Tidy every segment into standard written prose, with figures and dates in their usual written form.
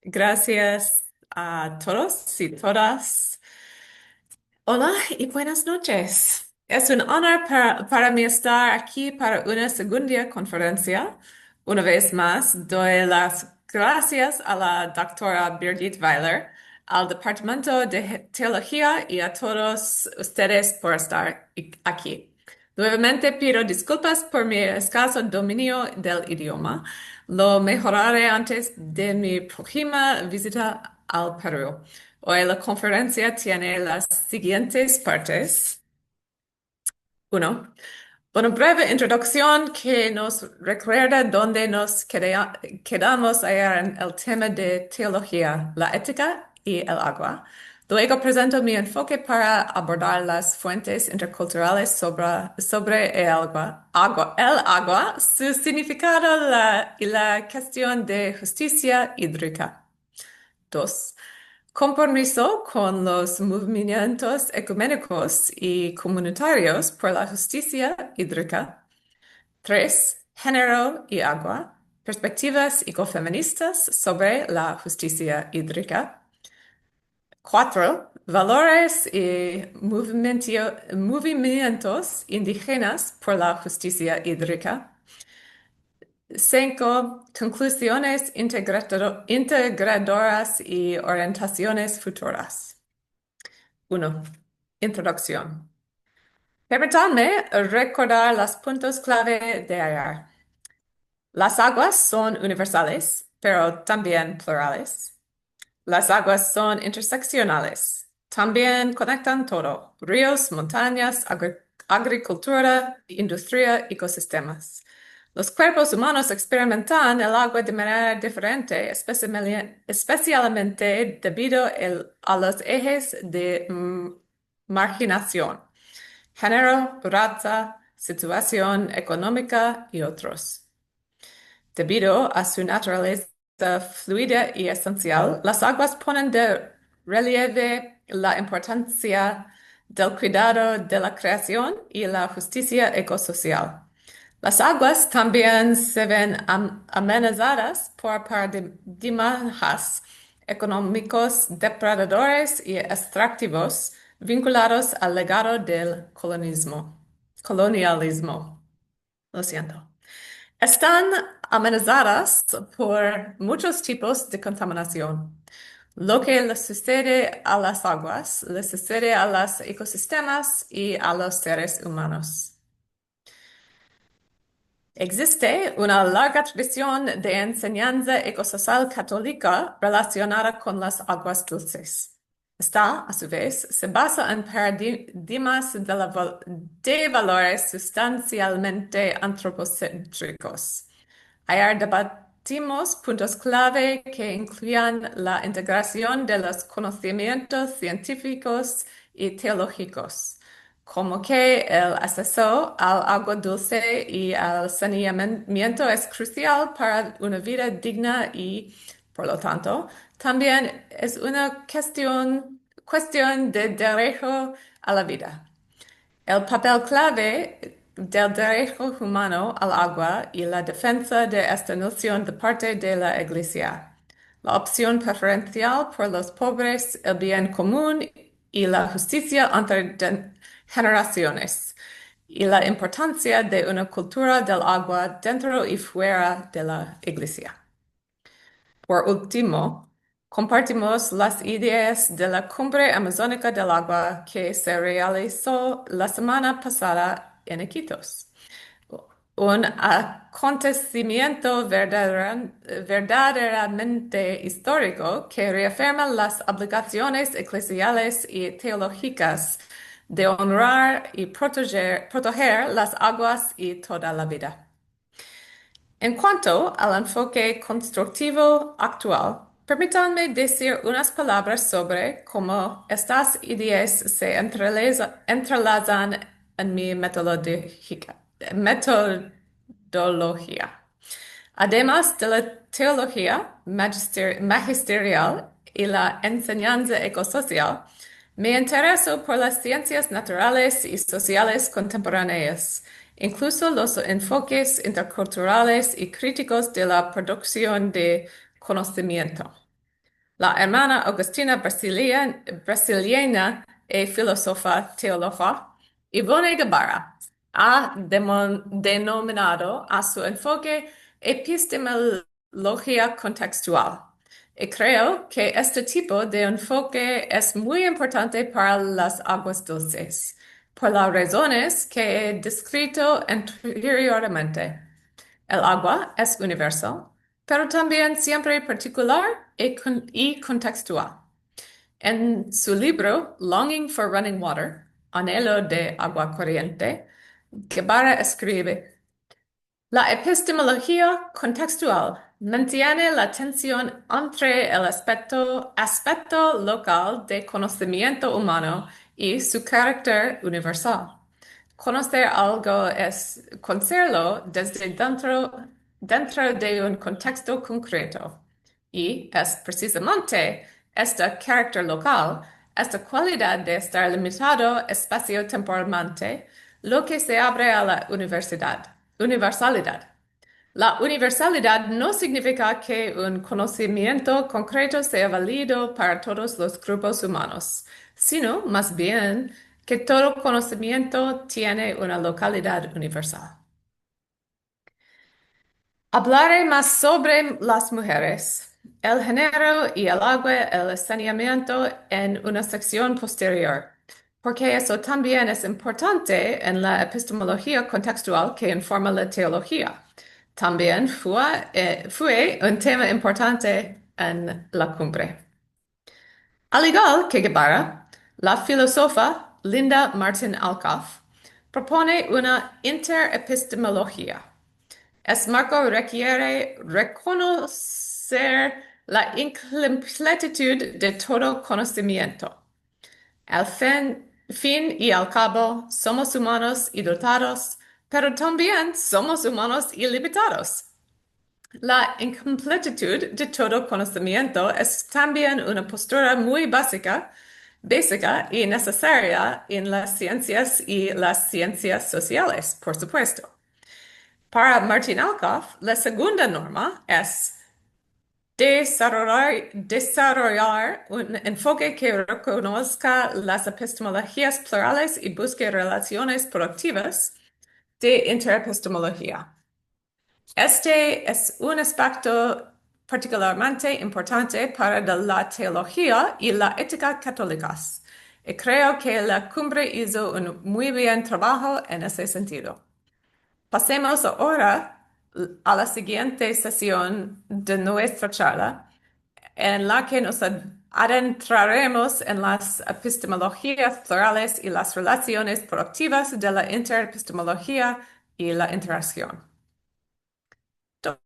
Gracias a todos y todas. Hola y buenas noches. Es un honor para mí estar aquí para una segunda conferencia. Una vez más, doy las gracias a la doctora Birgit Weiler, al Departamento de Teología y a todos ustedes por estar aquí. Nuevamente pido disculpas por mi escaso dominio del idioma. Lo mejoraré antes de mi próxima visita al Perú. Hoy la conferencia tiene las siguientes partes. Uno, una breve introducción que nos recuerda dónde nos quedamos ayer en el tema de teología, la ética y el agua. Luego presento mi enfoque para abordar las fuentes interculturales sobre el agua, su significado y la cuestión de justicia hídrica. Dos, compromiso con los movimientos ecuménicos y comunitarios por la justicia hídrica. Tres, género y agua, perspectivas ecofeministas sobre la justicia hídrica. Cuatro, valores y movimientos indígenas por la justicia hídrica. Cinco, conclusiones integradoras y orientaciones futuras. Uno, introducción. Permítanme recordar los puntos clave de ayer. Las aguas son universales, pero también plurales. Las aguas son interseccionales. También conectan todo: ríos, montañas, agricultura, industria, ecosistemas. Los cuerpos humanos experimentan el agua de manera diferente, especialmente debido a los ejes de marginación: género, raza, situación económica y otros. Debido a su naturaleza fluida y esencial, las aguas ponen de relieve la importancia del cuidado de la creación y la justicia ecosocial. Las aguas también se ven amenazadas por paradigmas económicos depredadores y extractivos vinculados al legado del colonialismo. Lo siento. Están amenazadas por muchos tipos de contaminación. Lo que le sucede a las aguas, le sucede a los ecosistemas y a los seres humanos. Existe una larga tradición de enseñanza ecosocial católica relacionada con las aguas dulces. Esta, a su vez, se basa en paradigmas de valores sustancialmente antropocéntricos. Ayer debatimos puntos clave que incluían la integración de los conocimientos científicos y teológicos, como que el acceso al agua dulce y al saneamiento es crucial para una vida digna y, por lo tanto, también es una cuestión de derecho a la vida. El papel clave del derecho humano al agua y la defensa de esta noción de parte de la Iglesia. La opción preferencial por los pobres, el bien común y la justicia entre generaciones. Y la importancia de una cultura del agua dentro y fuera de la Iglesia. Por último, compartimos las ideas de la Cumbre Amazónica del Agua que se realizó la semana pasada en Iquitos. Un acontecimiento verdaderamente histórico que reafirma las obligaciones eclesiales y teológicas de honrar y proteger las aguas y toda la vida. En cuanto al enfoque constructivo actual, permítanme decir unas palabras sobre cómo estas ideas se entrelazan en mi metodología. Además de la teología magisterial y la enseñanza ecosocial, me intereso por las ciencias naturales y sociales contemporáneas, incluso los enfoques interculturales y críticos de la producción de conocimiento. La hermana Agustina brasiliana y filósofa teóloga Ivone Guevara ha denominado a su enfoque epistemología contextual. Y creo que este tipo de enfoque es muy importante para las aguas dulces, por las razones que he descrito anteriormente. El agua es universal, pero también siempre particular y contextual. En su libro Longing for Running Water, Anhelo de Agua Corriente, Guevara escribe, la epistemología contextual mantiene la tensión entre el aspecto local de conocimiento humano y su carácter universal. Conocer algo es conocerlo desde dentro de un contexto concreto. Y es precisamente este carácter local, esta cualidad de estar limitado espacio-temporalmente, lo que se abre a la universalidad. La universalidad no significa que un conocimiento concreto sea válido para todos los grupos humanos, sino más bien que todo conocimiento tiene una localidad universal. Hablaré más sobre las mujeres, el género y el agua, el saneamiento en una sección posterior, porque eso también es importante en la epistemología contextual que informa la teología. También fue un tema importante en la cumbre. Al igual que Guevara, la filósofa Linda Martin Alcoff propone una interepistemología. Es marco requiere reconocer la incompletitud de todo conocimiento. Al fin y al cabo, somos humanos y dotados, pero también somos humanos ilimitados. La incompletitud de todo conocimiento es también una postura muy básica y necesaria en las ciencias y las ciencias sociales, por supuesto. Para Martin Alcoff, la segunda norma es desarrollar un enfoque que reconozca las epistemologías plurales y busque relaciones productivas de interepistemología. Este es un aspecto particularmente importante para la teología y la ética católicas, y creo que la cumbre hizo un muy buen trabajo en ese sentido. Pasemos ahora a la siguiente sesión de nuestra charla, en la que nos adentraremos en las epistemologías plurales y las relaciones productivas de la interepistemología y la interacción. 2.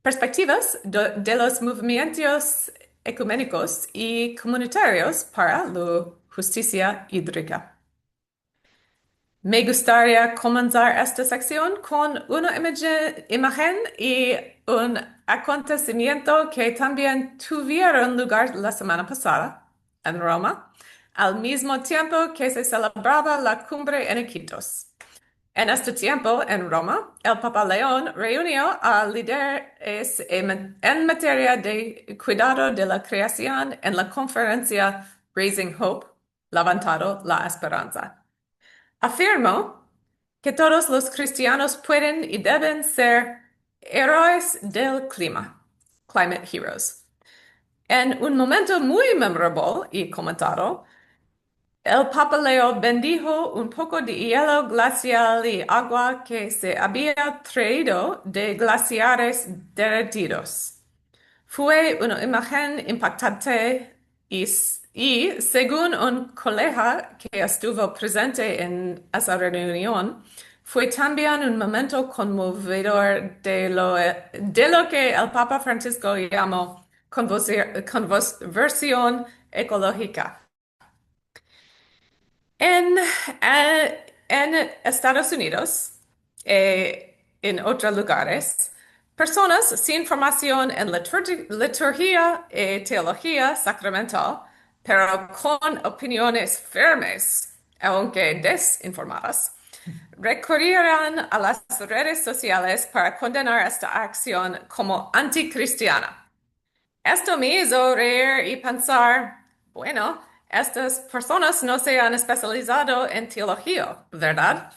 Perspectivas de los movimientos ecuménicos y comunitarios para la justicia hídrica. Me gustaría comenzar esta sección con una imagen y un acontecimiento que también tuvieron lugar la semana pasada en Roma, al mismo tiempo que se celebraba la cumbre en Iquitos. En este tiempo, en Roma, el Papa León reunió a líderes en materia de cuidado de la creación en la conferencia Raising Hope, Levantando la Esperanza. Afirmó que todos los cristianos pueden y deben ser héroes del clima, climate heroes. En un momento muy memorable y comentado, el Papa Leo bendijo un poco de hielo glacial y agua que se había traído de glaciares derretidos. Fue una imagen impactante y según un colega que estuvo presente en esa reunión, fue también un momento conmovedor de lo que el Papa Francisco llamó conversión ecológica. En Estados Unidos, en otros lugares, personas sin formación en liturgia y teología sacramental, pero con opiniones firmes, aunque desinformadas, recurrirán a las redes sociales para condenar esta acción como anticristiana. Esto me hizo reír y pensar, bueno, estas personas no se han especializado en teología, ¿verdad?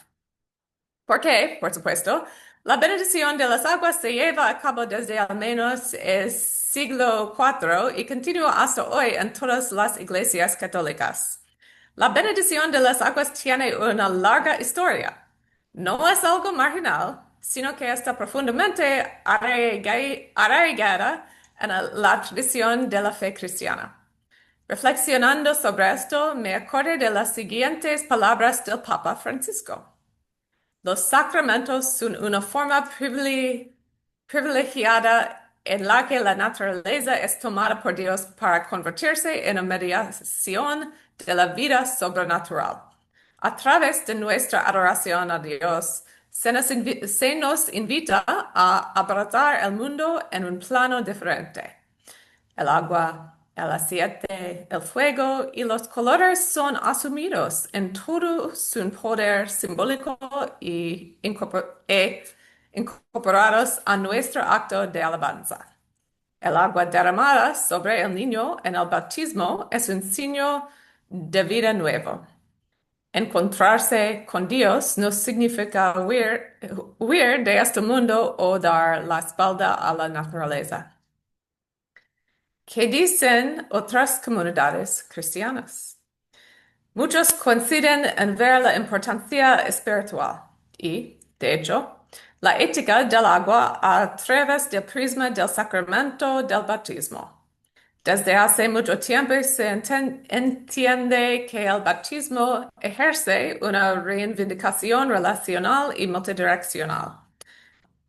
Porque, por supuesto, la bendición de las aguas se lleva a cabo desde al menos el siglo IV y continúa hasta hoy en todas las iglesias católicas. La bendición de las aguas tiene una larga historia. No es algo marginal, sino que está profundamente arraigada en la tradición de la fe cristiana. Reflexionando sobre esto, me acordé de las siguientes palabras del Papa Francisco. Los sacramentos son una forma privilegiada en la que la naturaleza es tomada por Dios para convertirse en una mediación de la vida sobrenatural. A través de nuestra adoración a Dios, se nos invita a abrazar el mundo en un plano diferente. El agua, el aceite, el fuego y los colores son asumidos en todo su poder simbólico e incorporados a nuestro acto de alabanza. El agua derramada sobre el niño en el bautismo es un signo de vida nuevo. Encontrarse con Dios no significa huir de este mundo o dar la espalda a la naturaleza. ¿Qué dicen otras comunidades cristianas? Muchos coinciden en ver la importancia espiritual y, de hecho, la ética del agua a través del prisma del sacramento del bautismo. Desde hace mucho tiempo se entiende que el bautismo ejerce una reivindicación relacional y multidireccional.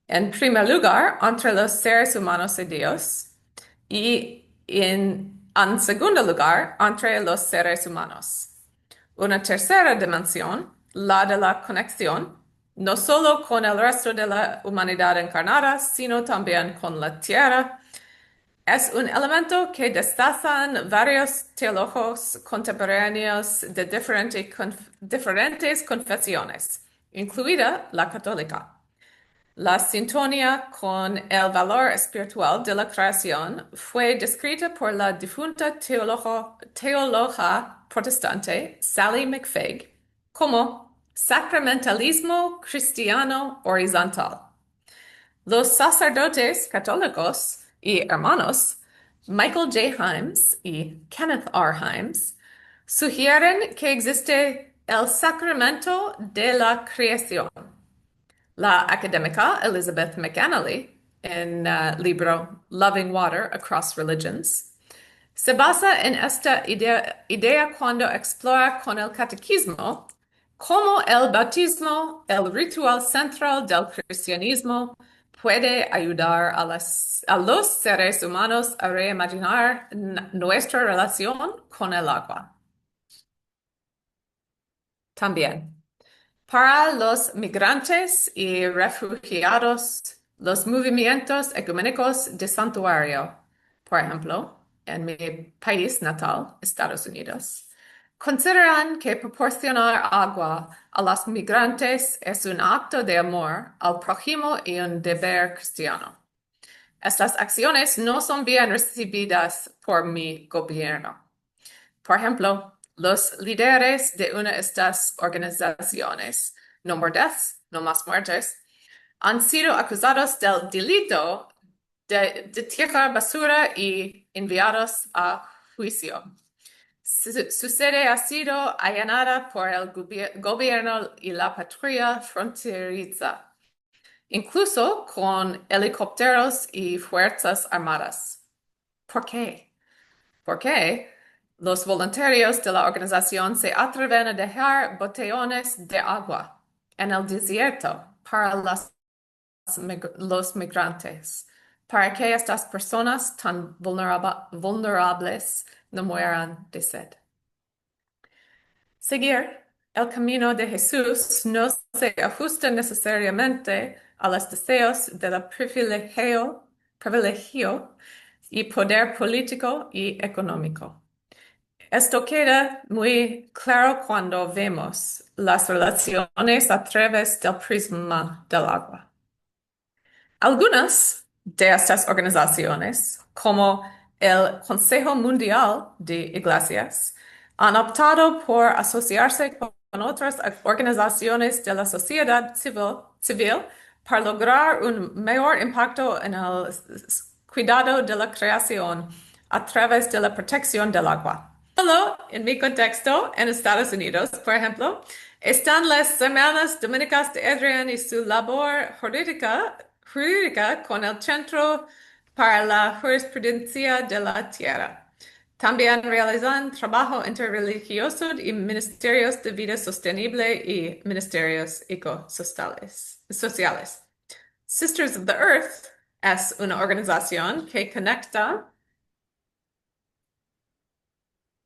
En primer lugar, entre los seres humanos y Dios, y en segundo lugar, entre los seres humanos. Una tercera dimensión, la de la conexión, no solo con el resto de la humanidad encarnada, sino también con la tierra, es un elemento que destazan varios teólogos contemporáneos de diferentes confesiones, incluida la católica. La sintonía con el valor espiritual de la creación fue descrita por la difunta teóloga protestante Sally McFague como sacramentalismo cristiano horizontal. Los sacerdotes católicos y hermanos Michael J. Himes y Kenneth R. Himes sugieren que existe el sacramento de la creación. La académica Elizabeth McAnally, en el libro Loving Water Across Religions, se basa en esta idea cuando explora con el catequismo cómo el bautismo, el ritual central del cristianismo, puede ayudar a los seres humanos a reimaginar nuestra relación con el agua. También. Para los migrantes y refugiados, los movimientos ecuménicos de santuario, por ejemplo, en mi país natal, Estados Unidos, consideran que proporcionar agua a los migrantes es un acto de amor al prójimo y un deber cristiano. Estas acciones no son bien recibidas por mi gobierno. Por ejemplo, los líderes de una de estas organizaciones, No More Deaths, No Más Muertes, han sido acusados del delito de tirar basura y enviados a juicio. Su sede ha sido allanada por el gobierno y la patrulla fronteriza, incluso con helicópteros y fuerzas armadas. ¿Por qué? Porque los voluntarios de la organización se atreven a dejar botellones de agua en el desierto para los migrantes, para que estas personas tan vulnerables no mueran de sed. Seguir el camino de Jesús no se ajusta necesariamente a los deseos del privilegio y poder político y económico. Esto queda muy claro cuando vemos las relaciones a través del prisma del agua. Algunas de estas organizaciones, como el Consejo Mundial de Iglesias han optado por asociarse con otras organizaciones de la sociedad civil para lograr un mayor impacto en el cuidado de la creación a través de la protección del agua. Solo en mi contexto, en Estados Unidos, por ejemplo, están las Hermanas Dominicas de Adrián y su labor jurídica con el Centro para la Jurisprudencia de la Tierra. También realizan trabajo interreligioso y ministerios de vida sostenible y ministerios ecosociales. Sisters of the Earth es una organización que conecta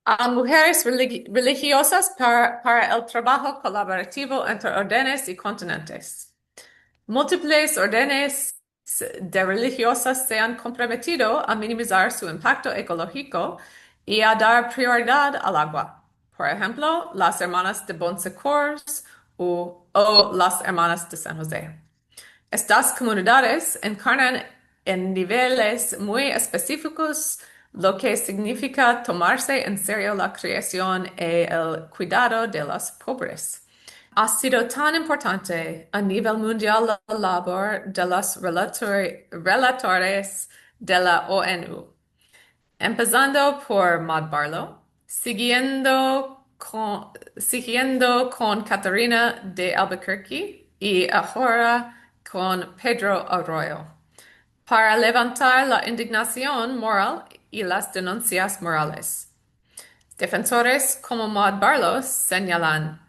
a mujeres religiosas para el trabajo colaborativo entre órdenes y continentes. Múltiples órdenes de religiosas se han comprometido a minimizar su impacto ecológico y a dar prioridad al agua. Por ejemplo, las Hermanas de Bon Secours o las Hermanas de San José. Estas comunidades encarnan en niveles muy específicos lo que significa tomarse en serio la creación y el cuidado de los pobres. Ha sido tan importante a nivel mundial la labor de los relatores de la ONU, empezando por Maud Barlow, siguiendo con Catarina de Albuquerque y ahora con Pedro Arroyo, para levantar la indignación moral y las denuncias morales. Defensores como Maud Barlow señalan: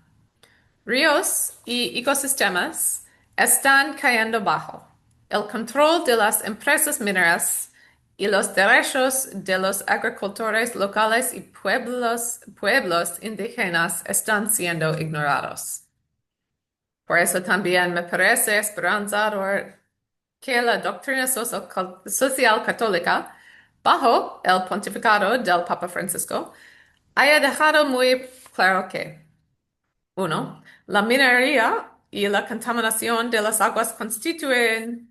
ríos y ecosistemas están cayendo bajo el control de las empresas mineras y los derechos de los agricultores locales y pueblos indígenas están siendo ignorados. Por eso también me parece esperanzador que la doctrina social católica, bajo el pontificado del Papa Francisco, haya dejado muy claro que: 1. La minería y la contaminación de las aguas constituyen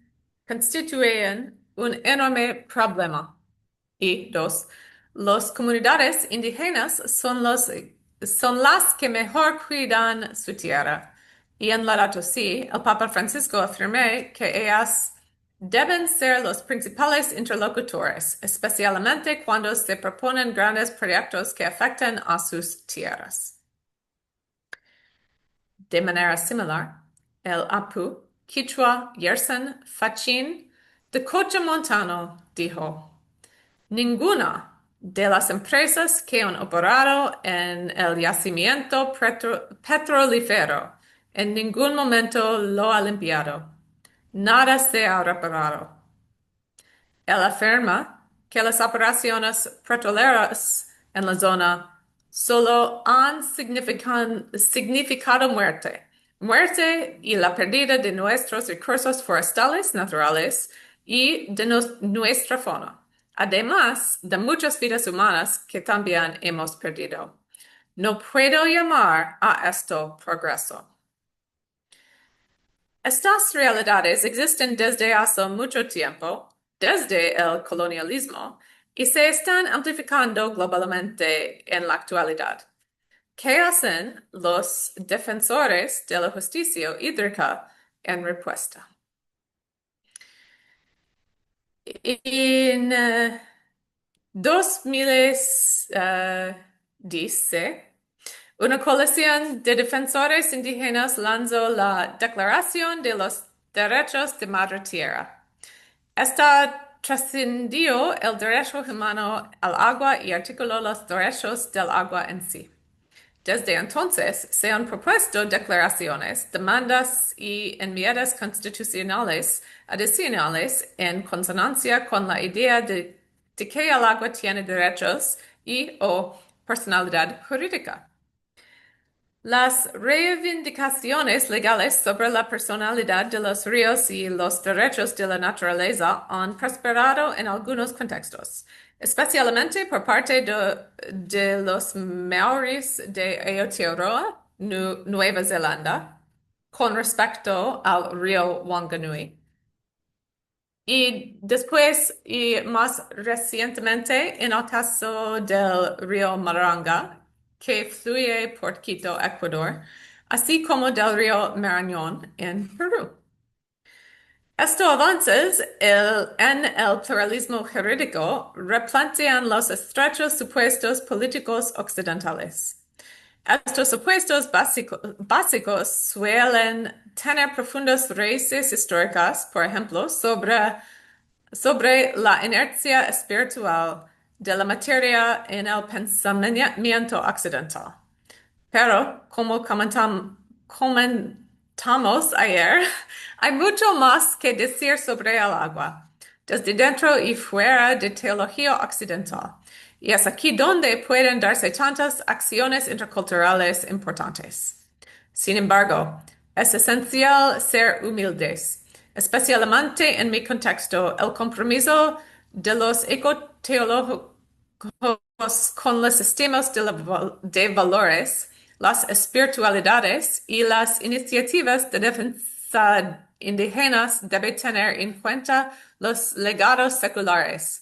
un enorme problema. Y 2. Las comunidades indígenas son las que mejor cuidan su tierra. Y en Laudato Si, el Papa Francisco afirmó que ellas deben ser los principales interlocutores, especialmente cuando se proponen grandes proyectos que afecten a sus tierras. De manera similar, el Apu, Quichua, Yersen, Fachin, de Cochamontano dijo: ninguna de las empresas que han operado en el yacimiento petrolífero en ningún momento lo ha limpiado. Nada se ha reparado. Él afirma que las operaciones petroleras en la zona solo han significado muerte y la pérdida de nuestros recursos forestales naturales y de nuestra fauna, además de muchas vidas humanas que también hemos perdido. No puedo llamar a esto progreso. Estas realidades existen desde hace mucho tiempo, desde el colonialismo, y se están amplificando globalmente en la actualidad. ¿Qué hacen los defensores de la justicia hídrica en respuesta? En 2010, una coalición de defensores indígenas lanzó la Declaración de los Derechos de Madre Tierra. Esta trascendió el derecho humano al agua y articuló los derechos del agua en sí. Desde entonces se han propuesto declaraciones, demandas y enmiendas constitucionales adicionales en consonancia con la idea de que el agua tiene derechos y/o personalidad jurídica. Las reivindicaciones legales sobre la personalidad de los ríos y los derechos de la naturaleza han prosperado en algunos contextos, especialmente por parte de los maoris de Aotearoa, Nueva Zelanda, con respecto al río Wanganui. Y después, y más recientemente, en el caso del río Maranga, que fluye por Quito, Ecuador, así como del río Marañón en Perú. Estos avances en el pluralismo jurídico replantean los estrechos supuestos políticos occidentales. Estos supuestos básicos suelen tener profundas raíces históricas, por ejemplo, sobre la inercia espiritual de la materia en el pensamiento occidental. Pero, como comentamos ayer, hay mucho más que decir sobre el agua, desde dentro y fuera de teología occidental. Y es aquí donde pueden darse tantas acciones interculturales importantes. Sin embargo, es esencial ser humildes, especialmente en mi contexto, el compromiso de los ecoteólogos con los sistemas de valores, las espiritualidades y las iniciativas de defensa indígenas debe tener en cuenta los legados seculares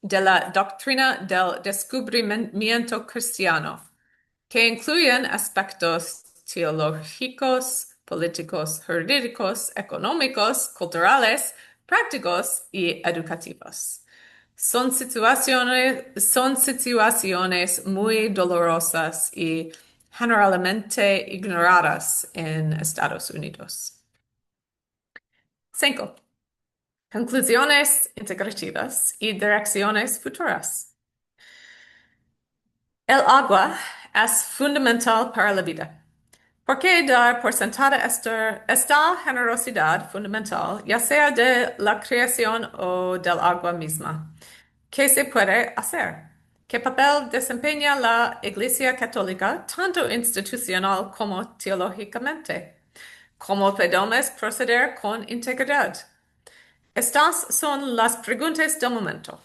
de la doctrina del descubrimiento cristiano, que incluyen aspectos teológicos, políticos, jurídicos, económicos, culturales, prácticos y educativos. Son situaciones muy dolorosas y generalmente ignoradas en Estados Unidos. 5. Conclusiones integrativas y direcciones futuras. El agua es fundamental para la vida. ¿Por qué dar por sentada esta generosidad fundamental, ya sea de la creación o del agua misma? ¿Qué se puede hacer? ¿Qué papel desempeña la Iglesia Católica, tanto institucional como teológicamente? ¿Cómo podemos proceder con integridad? Estas son las preguntas del momento.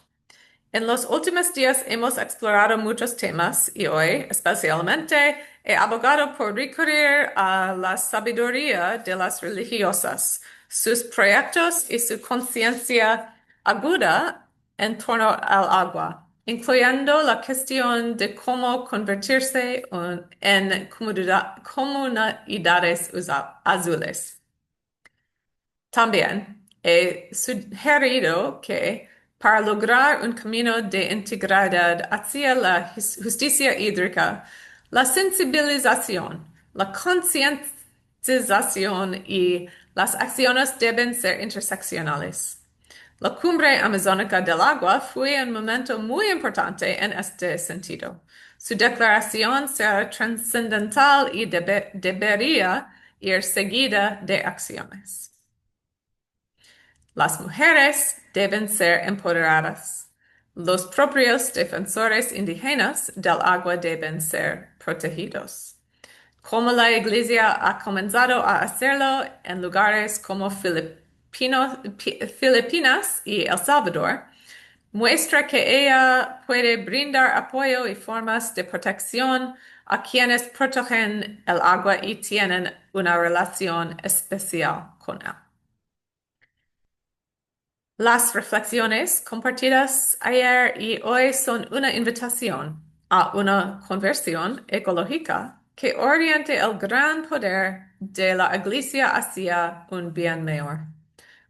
En los últimos días hemos explorado muchos temas y hoy, especialmente, he abogado por recurrir a la sabiduría de las religiosas, sus proyectos y su conciencia aguda en torno al agua, incluyendo la cuestión de cómo convertirse en comunidades azules. También he sugerido que para lograr un camino de integridad hacia la justicia hídrica, la sensibilización, la concientización y las acciones deben ser interseccionales. La cumbre amazónica del agua fue un momento muy importante en este sentido. Su declaración será trascendental y debería ir seguida de acciones. Las mujeres deben ser empoderadas. Los propios defensores indígenas del agua deben ser protegidos. Como la Iglesia ha comenzado a hacerlo en lugares como Filipinas y El Salvador, muestra que ella puede brindar apoyo y formas de protección a quienes protegen el agua y tienen una relación especial con él. Las reflexiones compartidas ayer y hoy son una invitación a una conversión ecológica que oriente el gran poder de la Iglesia hacia un bien mayor,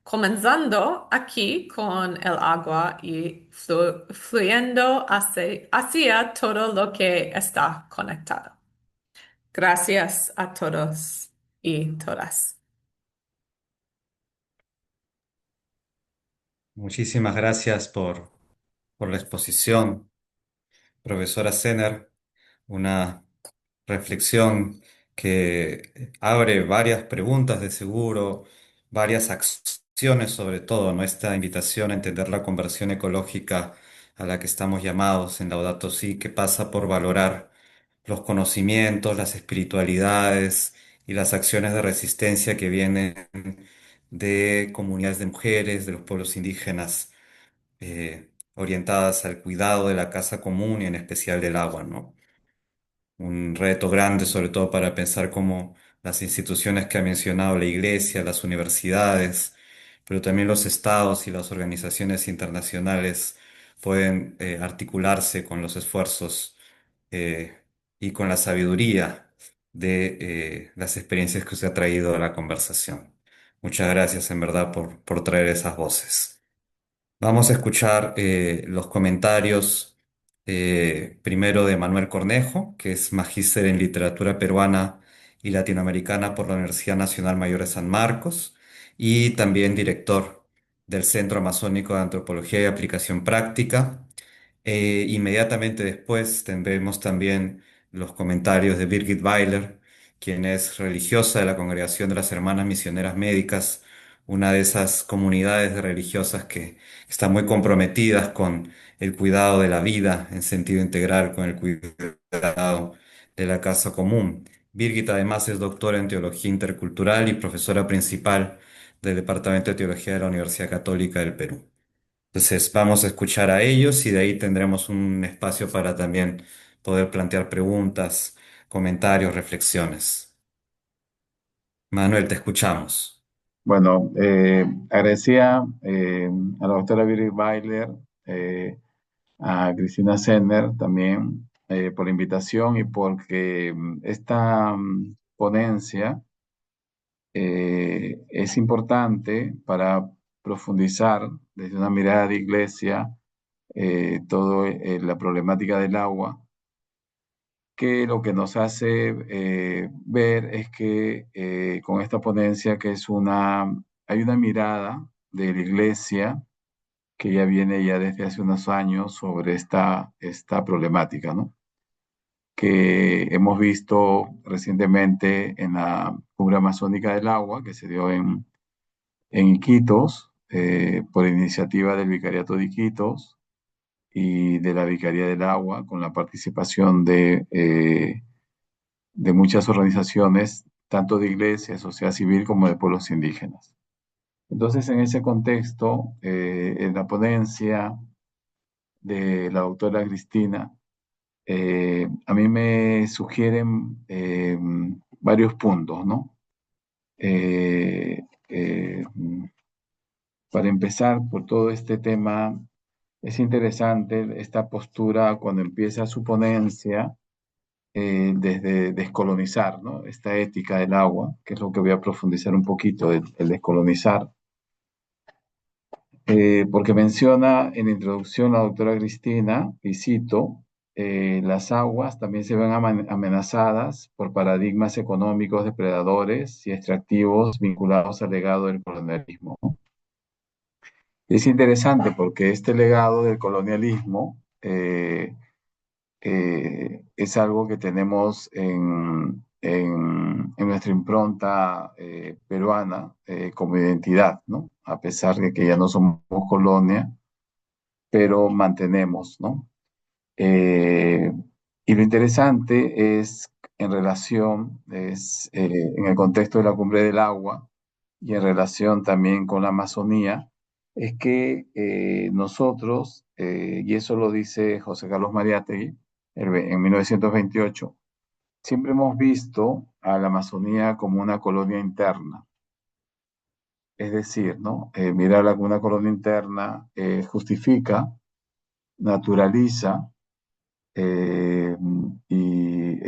comenzando aquí con el agua y fluyendo hacia todo lo que está conectado. Gracias a todos y todas. Muchísimas gracias por la exposición, profesora Zener, una reflexión que abre varias preguntas de seguro, varias acciones sobre todo, ¿no? Esta invitación a entender la conversión ecológica a la que estamos llamados en Laudato Si, que pasa por valorar los conocimientos, las espiritualidades y las acciones de resistencia que vienen de comunidades de mujeres, de los pueblos indígenas, orientadas al cuidado de la casa común y en especial del agua, ¿no? Un reto grande, sobre todo para pensar cómo las instituciones que ha mencionado la iglesia, las universidades, pero también los estados y las organizaciones internacionales pueden articularse con los esfuerzos eh, y con la sabiduría de las experiencias que usted ha traído a la conversación. Muchas gracias en verdad por traer esas voces. Vamos a escuchar los comentarios primero de Manuel Cornejo, que es magíster en literatura peruana y latinoamericana por la Universidad Nacional Mayor de San Marcos y también director del Centro Amazónico de Antropología y Aplicación Práctica. Inmediatamente después tendremos también los comentarios de Birgit Weiler, quien es religiosa de la Congregación de las Hermanas Misioneras Médicas, una de esas comunidades de religiosas que están muy comprometidas con el cuidado de la vida en sentido integral, con el cuidado de la casa común. Birgit además es doctora en Teología Intercultural y profesora principal del Departamento de Teología de la Universidad Católica del Perú. Entonces vamos a escuchar a ellos y de ahí tendremos un espacio para también poder plantear preguntas, comentarios, reflexiones. Manuel, te escuchamos. Bueno, agradecía a la doctora Birgit Weiler, eh, a Cristina Senner también por la invitación y porque esta ponencia es importante para profundizar desde una mirada de iglesia toda la problemática del agua, que lo que nos hace ver es que con esta ponencia hay una mirada de la iglesia que ya viene ya desde hace unos años sobre esta problemática, ¿no? Que hemos visto recientemente en la Cumbre Amazónica del Agua, que se dio en Iquitos, por iniciativa del Vicariato de Iquitos y de la Vicaría del Agua, con la participación de muchas organizaciones, tanto de iglesia, sociedad civil, como de pueblos indígenas. Entonces, en ese contexto, en la ponencia de la doctora Cristina, a mí me sugieren varios puntos, ¿no? Eh, eh, para empezar, por todo este tema, es interesante esta postura cuando empieza su ponencia desde descolonizar, ¿no? Esta ética del agua, que es lo que voy a profundizar un poquito, el descolonizar, porque menciona en la introducción la doctora Cristina, y cito, las aguas también se ven amenazadas por paradigmas económicos depredadores y extractivos vinculados al legado del colonialismo, ¿no? Es interesante porque este legado del colonialismo es algo que tenemos en nuestra impronta peruana como identidad, ¿no? A pesar de que ya no somos colonia, pero mantenemos, ¿no? Eh, y lo interesante es en el contexto de la Cumbre del Agua y en relación también con la Amazonía, es que nosotros, y eso lo dice José Carlos Mariátegui en 1928, siempre hemos visto a la Amazonía como una colonia interna. Es decir, ¿no? Mirarla como una colonia interna justifica, naturaliza eh, y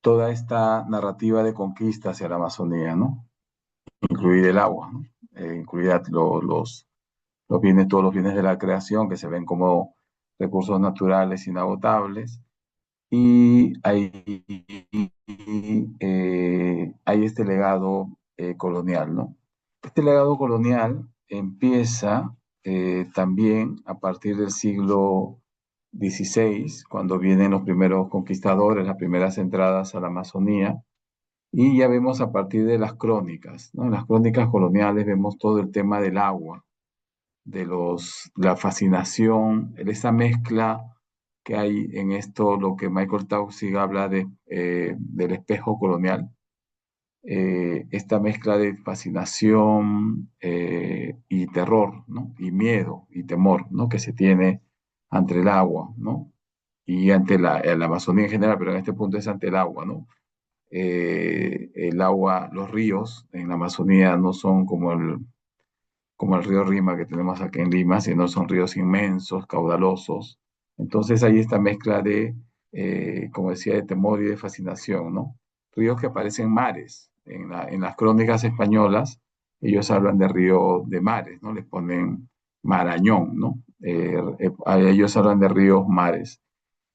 toda esta narrativa de conquista hacia la Amazonía, ¿no? Incluida el agua, ¿no? Incluida los bienes, todos los bienes de la creación que se ven como recursos naturales inagotables. Y hay este legado colonial, ¿no? Este legado colonial empieza también a partir del siglo XVI, cuando vienen los primeros conquistadores, las primeras entradas a la Amazonía, y ya vemos a partir de las crónicas, ¿no? En las crónicas coloniales vemos todo el tema del agua, la fascinación, esa mezcla que hay en esto, lo que Michael Taussig habla del espejo colonial, esta mezcla de fascinación y terror, ¿no? Y miedo y temor, ¿no? Que se tiene ante el agua, ¿no? Y ante la Amazonía en general, pero en este punto es ante el agua, ¿no? el agua, los ríos en la Amazonía no son como el río Rima que tenemos aquí en Lima, sino son ríos inmensos, caudalosos. Entonces hay esta mezcla de, como decía, de temor y de fascinación, ¿no? Ríos que aparecen mares. En las crónicas españolas, ellos hablan de río de mares, ¿no? Les ponen Marañón, ¿no? Ellos hablan de ríos mares.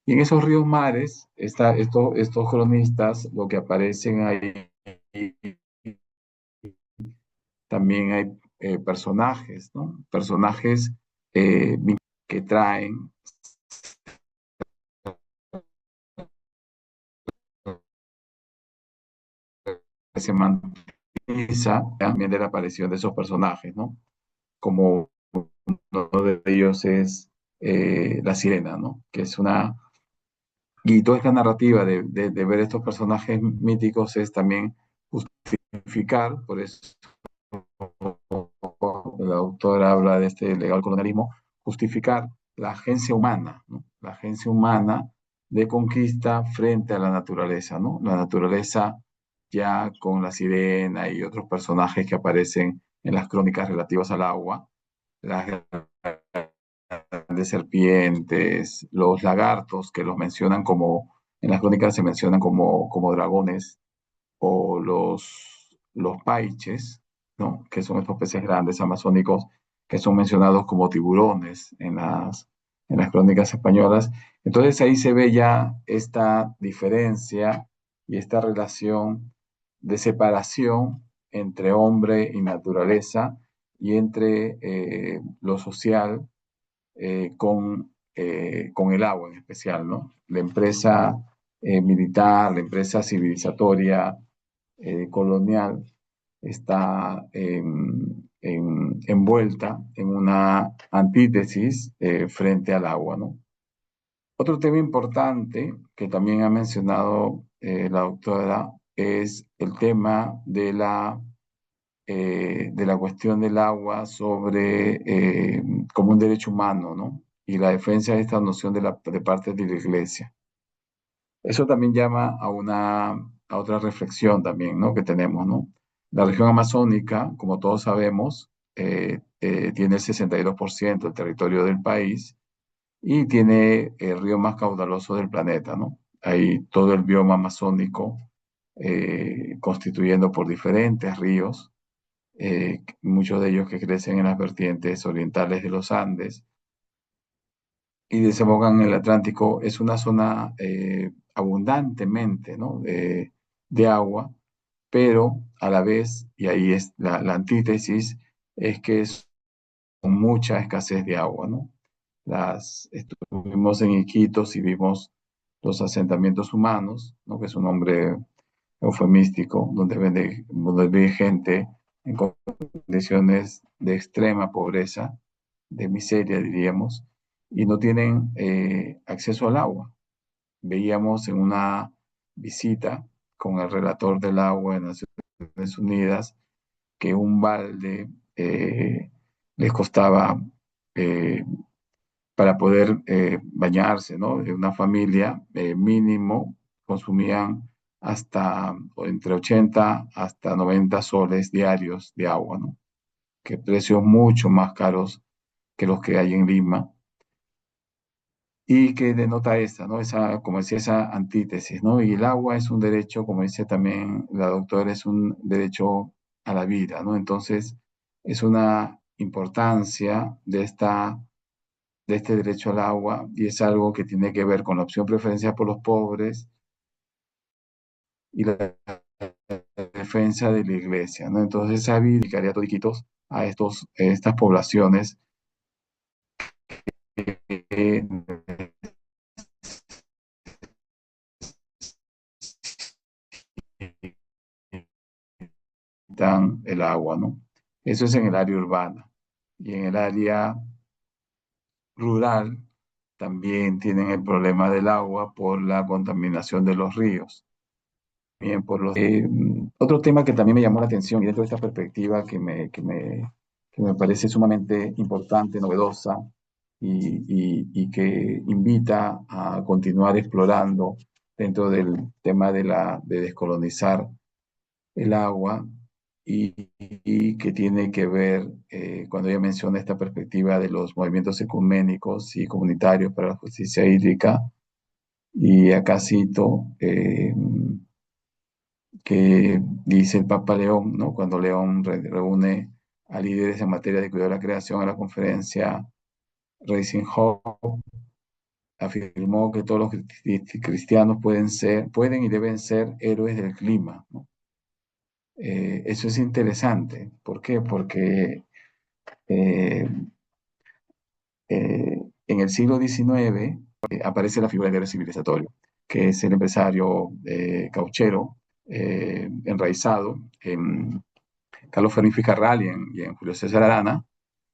Y en esos ríos mares, estos cronistas, lo que aparecen ahí, también hay personajes, ¿no? Personajes que traen, que se matiza también de la aparición de esos personajes, ¿no? Como uno de ellos es la sirena, ¿no? Que es una... Y toda esta narrativa de ver estos personajes míticos es también justificar, por eso el autor habla de este legal colonialismo, justificar la agencia humana, ¿no? La agencia humana de conquista frente a la naturaleza, ¿no? La naturaleza ya con la sirena y otros personajes que aparecen en las crónicas relativas al agua, las grandes serpientes, los lagartos que los mencionan como, en las crónicas se mencionan como dragones, o los paiches, ¿no? Que son estos peces grandes amazónicos que son mencionados como tiburones en las crónicas españolas. Entonces ahí se ve ya esta diferencia y esta relación de separación entre hombre y naturaleza y entre lo social con el agua en especial, ¿no? La empresa militar, la empresa civilizatoria colonial está envuelta en una antítesis frente al agua, ¿no? Otro tema importante que también ha mencionado la doctora es el tema de la cuestión del agua como un derecho humano, ¿no? Y la defensa de esta noción de parte de la Iglesia. Eso también llama a otra reflexión también, ¿no? Que tenemos, ¿no? La región amazónica, como todos sabemos, tiene el 62% del territorio del país y tiene el río más caudaloso del planeta, ¿no? Hay todo el bioma amazónico constituyendo por diferentes ríos, muchos de ellos que crecen en las vertientes orientales de los Andes y desembocan en el Atlántico. Es una zona abundantemente, ¿no? De agua, pero a la vez, y ahí es la antítesis, es que es con mucha escasez de agua, ¿no? Estuvimos en Iquitos y vimos los asentamientos humanos, ¿no? Que es un nombre eufemístico, donde vive gente en condiciones de extrema pobreza, de miseria, diríamos, y no tienen acceso al agua. Veíamos en una visita con el relator del agua en Naciones Unidas que un balde les costaba eh, para poder bañarse, ¿no? De una familia mínimo consumían hasta entre 80 hasta 90 soles diarios de agua, ¿no? Que precios mucho más caros que los que hay en Lima y que denota esa, ¿no? Esa, como decía, esa antítesis, ¿no? Y el agua es un derecho, como dice también la doctora, es un derecho a la vida, ¿no? Entonces, es una importancia de este derecho al agua y es algo que tiene que ver con la opción preferencial por los pobres y la defensa de la iglesia, ¿no? Entonces, se dedicaría toditos a estas poblaciones que necesitan el agua, ¿no? Eso es en el área urbana. Y en el área rural también tienen el problema del agua por la contaminación de los ríos. Bien, otro tema que también me llamó la atención y dentro de esta perspectiva que me parece sumamente importante, novedosa y que invita a continuar explorando dentro del tema de descolonizar el agua y que tiene que ver, cuando ella menciona esta perspectiva de los movimientos ecuménicos y comunitarios para la justicia hídrica, y acá cito que dice el Papa León, ¿no? Cuando León reúne a líderes en materia de cuidado de la creación a la conferencia Raising Hope, afirmó que todos los cristianos pueden y deben ser héroes del clima, ¿no? Eso es interesante. ¿Por qué? Porque eh, en el siglo XIX aparece la figura del héroe civilizatorio, que es el empresario cauchero, enraizado en Carlos Fermín Ficarral y en Julio César Arana,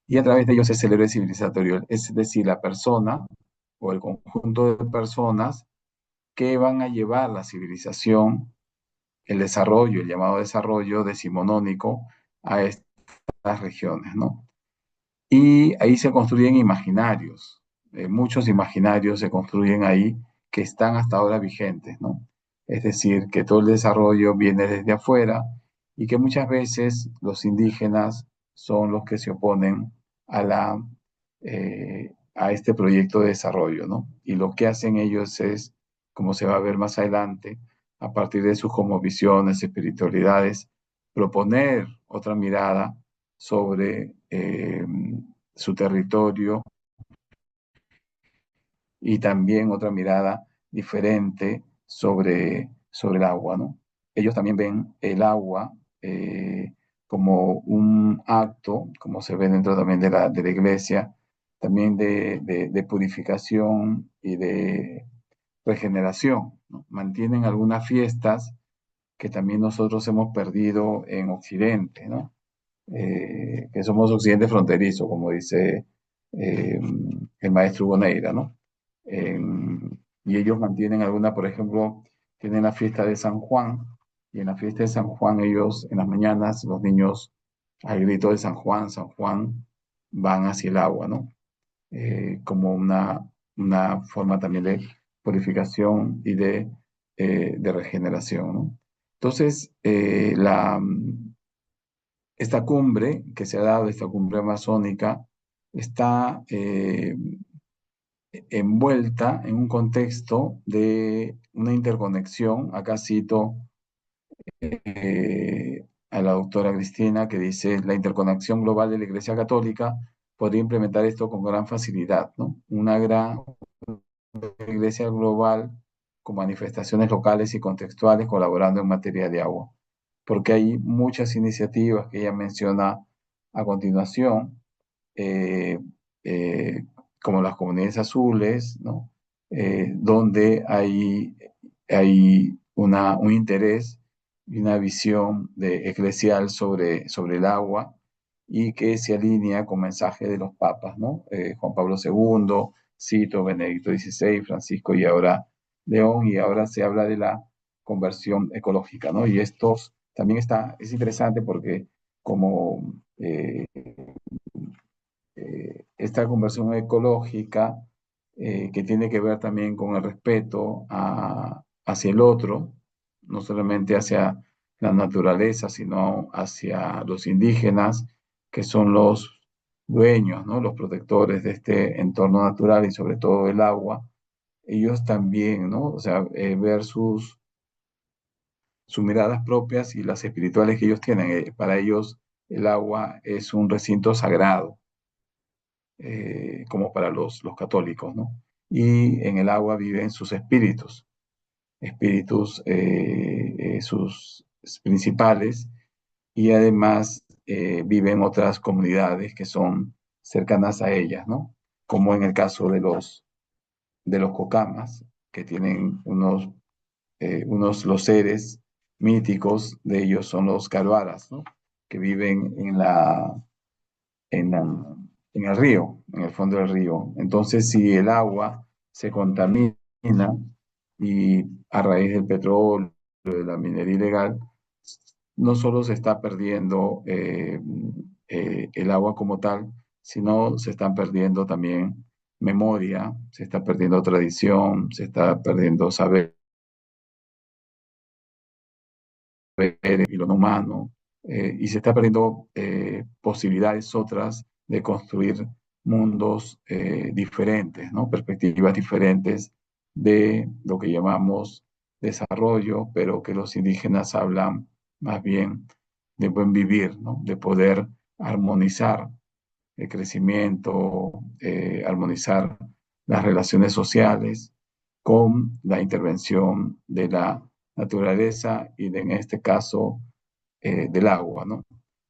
y a través de ellos es el héroe civilizatorio, es decir, la persona o el conjunto de personas que van a llevar la civilización, el desarrollo, el llamado desarrollo decimonónico a estas regiones, ¿no? Y ahí se construyen imaginarios, muchos imaginarios se construyen ahí que están hasta ahora vigentes, ¿no? Es decir, que todo el desarrollo viene desde afuera y que muchas veces los indígenas son los que se oponen a a este proyecto de desarrollo, ¿no? Y lo que hacen ellos es, como se va a ver más adelante, a partir de sus visiones, espiritualidades, proponer otra mirada sobre su territorio y también otra mirada diferente sobre el agua, ¿no? Ellos también ven el agua como un acto, como se ve dentro también de la iglesia, también de purificación y de regeneración, ¿no? Mantienen algunas fiestas que también nosotros hemos perdido en Occidente, ¿no? Que somos occidente fronterizo, como dice eh, el maestro Boneira, ¿no? Eh, y ellos mantienen alguna, por ejemplo, tienen la fiesta de San Juan, y en la fiesta de San Juan ellos, en las mañanas, los niños, al grito de San Juan, van hacia el agua, ¿no? Como una forma también de purificación y de regeneración, ¿no? Entonces, esta cumbre que se ha dado, esta cumbre amazónica, está envuelta en un contexto de una interconexión. Acá cito a la doctora Cristina que dice, la interconexión global de la Iglesia Católica podría implementar esto con gran facilidad, ¿no? Una gran iglesia global con manifestaciones locales y contextuales colaborando en materia de agua, porque hay muchas iniciativas que ella menciona a continuación, eh, eh, como las comunidades azules, ¿no? Donde hay un interés y una visión eclesial sobre el agua y que se alinea con mensajes de los papas, ¿no? Juan Pablo II, Cito, Benedicto XVI, Francisco y ahora León, y ahora se habla de la conversión ecológica, ¿no? Y estos también es interesante porque como esta conversión ecológica que tiene que ver también con el respeto hacia el otro, no solamente hacia la naturaleza, sino hacia los indígenas, que son los dueños, ¿no? Los protectores de este entorno natural y sobre todo el agua. Ellos también, ¿no? O sea, ver sus miradas propias y las espirituales que ellos tienen. Para ellos el agua es un recinto sagrado, como para los católicos, ¿no? Y en el agua viven sus espíritus, sus principales, y además viven otras comunidades que son cercanas a ellas, ¿no? Como en el caso de los cocamas, que tienen los seres míticos de ellos son los caruaras, ¿no? Que viven en, la- en el río, en el fondo del río. Entonces, si el agua se contamina y a raíz del petróleo, de la minería ilegal, no solo se está perdiendo el agua como tal, sino se están perdiendo también memoria, se está perdiendo tradición, se está perdiendo saber saberes y lo no humano, y se está perdiendo posibilidades otras de construir mundos diferentes, ¿no? Perspectivas diferentes de lo que llamamos desarrollo, pero que los indígenas hablan más bien de buen vivir, ¿no? De poder armonizar el crecimiento, armonizar las relaciones sociales con la intervención de la naturaleza y en este caso del agua, ¿no?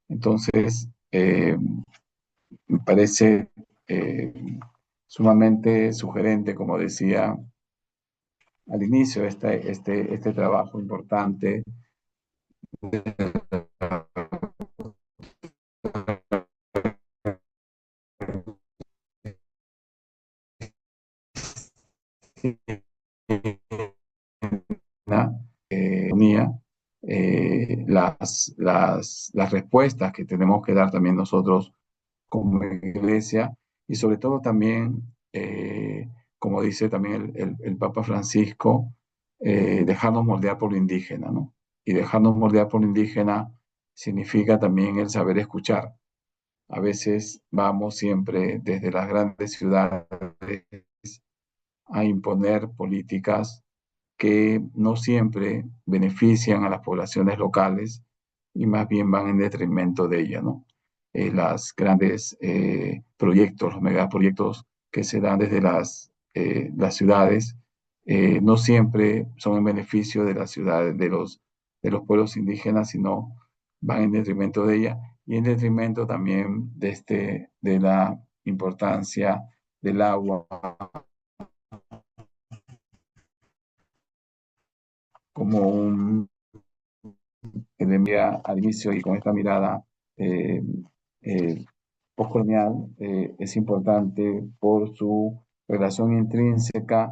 Entonces, me parece eh, sumamente sugerente, como decía al inicio, este trabajo importante unía las respuestas que tenemos que dar también nosotros como iglesia y sobre todo también, como dice también el Papa Francisco, dejarnos moldear por lo indígena, ¿no? Y dejarnos moldear por lo indígena significa también el saber escuchar. A veces vamos siempre desde las grandes ciudades a imponer políticas que no siempre benefician a las poblaciones locales y más bien van en detrimento de ellas, ¿no? Las grandes proyectos, los megaproyectos que se dan desde las ciudades, no siempre son en beneficio de las ciudades, de los pueblos indígenas, sino van en detrimento de ellas y en detrimento también de la importancia del agua como un que le envía al inicio y con esta mirada eh, eh, postcolonial es importante por su relación intrínseca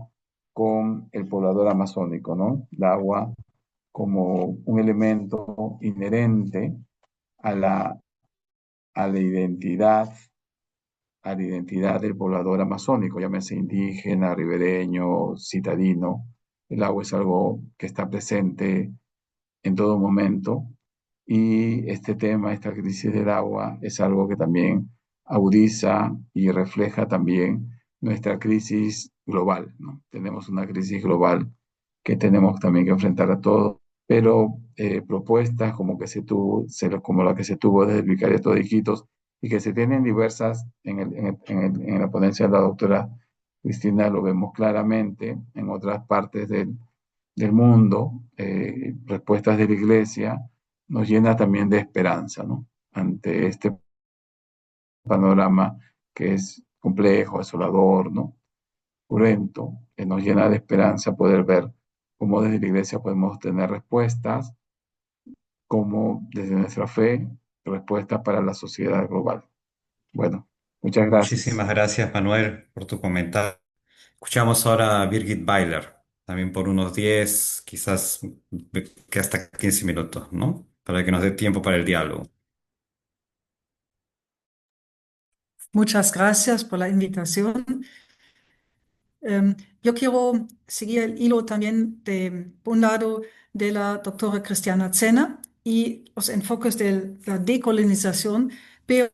con el poblador amazónico, ¿no? El agua como un elemento inherente a a la identidad, a la identidad del poblador amazónico, llámese indígena, ribereño, citadino. El agua es algo que está presente en todo momento. Y este tema, esta crisis del agua, es algo que también agudiza y refleja también nuestra crisis global, ¿no? Tenemos una crisis global que tenemos también que enfrentar a todos, pero propuestas como, como la que se tuvo desde el Vicariato de Iquitos y que se tienen diversas en la ponencia de la doctora Cristina, lo vemos claramente en otras partes del mundo, respuestas de la iglesia, nos llena también de esperanza, ¿no? Ante este panorama que es complejo, desolador, ¿no? Cruento, que nos llena de esperanza poder ver cómo desde la iglesia podemos tener respuestas, cómo desde nuestra fe, respuestas para la sociedad global. Bueno, muchas Muchísimas gracias. gracias, Manuel, por tu comentario. Escuchamos ahora a Birgit Beiler, también por unos 10, quizás que hasta 15 minutos, ¿no? Para que nos dé tiempo para el diálogo. Muchas gracias por la invitación. Yo quiero seguir el hilo también por un lado, de la doctora Cristiana Zenner y los enfoques de la decolonización, pero